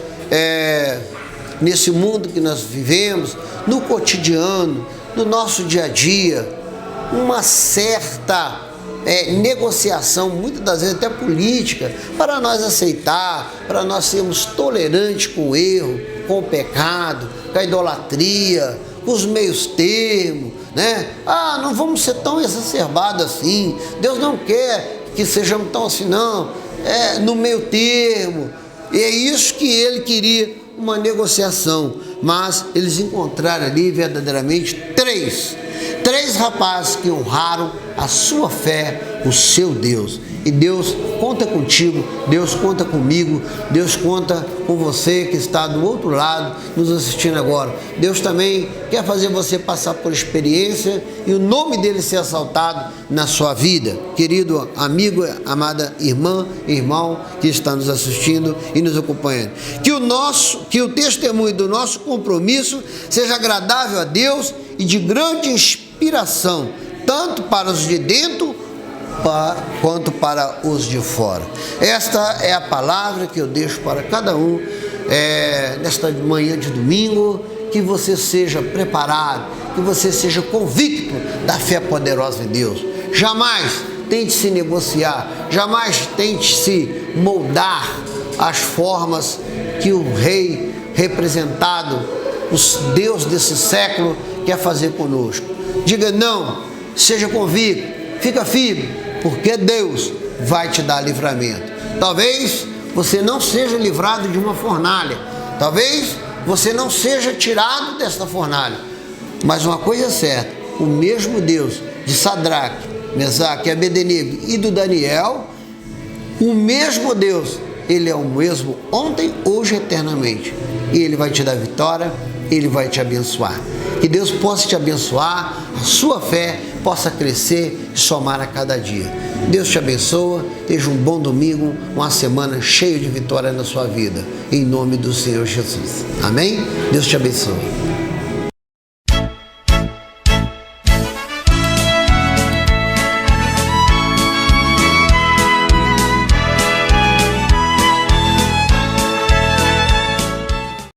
nesse mundo que nós vivemos, no cotidiano, no nosso dia a dia, uma certa negociação, muitas das vezes até política, para nós aceitar, para nós sermos tolerantes com o erro, com o pecado, com a idolatria, com os meios termos, né? Não vamos ser tão exacerbados assim, Deus não quer que sejamos tão assim, não, no meio termo. E é isso que ele queria, uma negociação. Mas eles encontraram ali verdadeiramente três rapazes que honraram a sua fé, o seu Deus. E Deus conta contigo, Deus conta comigo, Deus conta com você que está do outro lado nos assistindo agora. Deus também quer fazer você passar por experiência e o nome dele ser exaltado na sua vida. Querido amigo, amada irmã, irmão que está nos assistindo e nos acompanhando. Que o testemunho do nosso compromisso seja agradável a Deus e de grande inspiração, tanto para os de dentro quanto para os de fora. Esta é a palavra que eu deixo para cada um nesta manhã de domingo. Que você seja preparado, que você seja convicto da fé poderosa de Deus. Jamais tente se negociar, jamais tente se moldar às formas que o rei representado, o Deus desse século, quer fazer conosco. Diga não, seja convicto, fica firme, porque Deus vai te dar livramento. Talvez você não seja livrado de uma fornalha, talvez você não seja tirado desta fornalha, mas uma coisa é certa: o mesmo Deus de Sadraque, Mesaque e Abednego e do Daniel, o mesmo Deus, ele é o mesmo ontem, hoje e eternamente, e ele vai te dar vitória, ele vai te abençoar. Que Deus possa te abençoar, a sua fé possa crescer e somar a cada dia. Deus te abençoa, esteja um bom domingo, uma semana cheia de vitória na sua vida, em nome do Senhor Jesus. Amém? Deus te abençoe.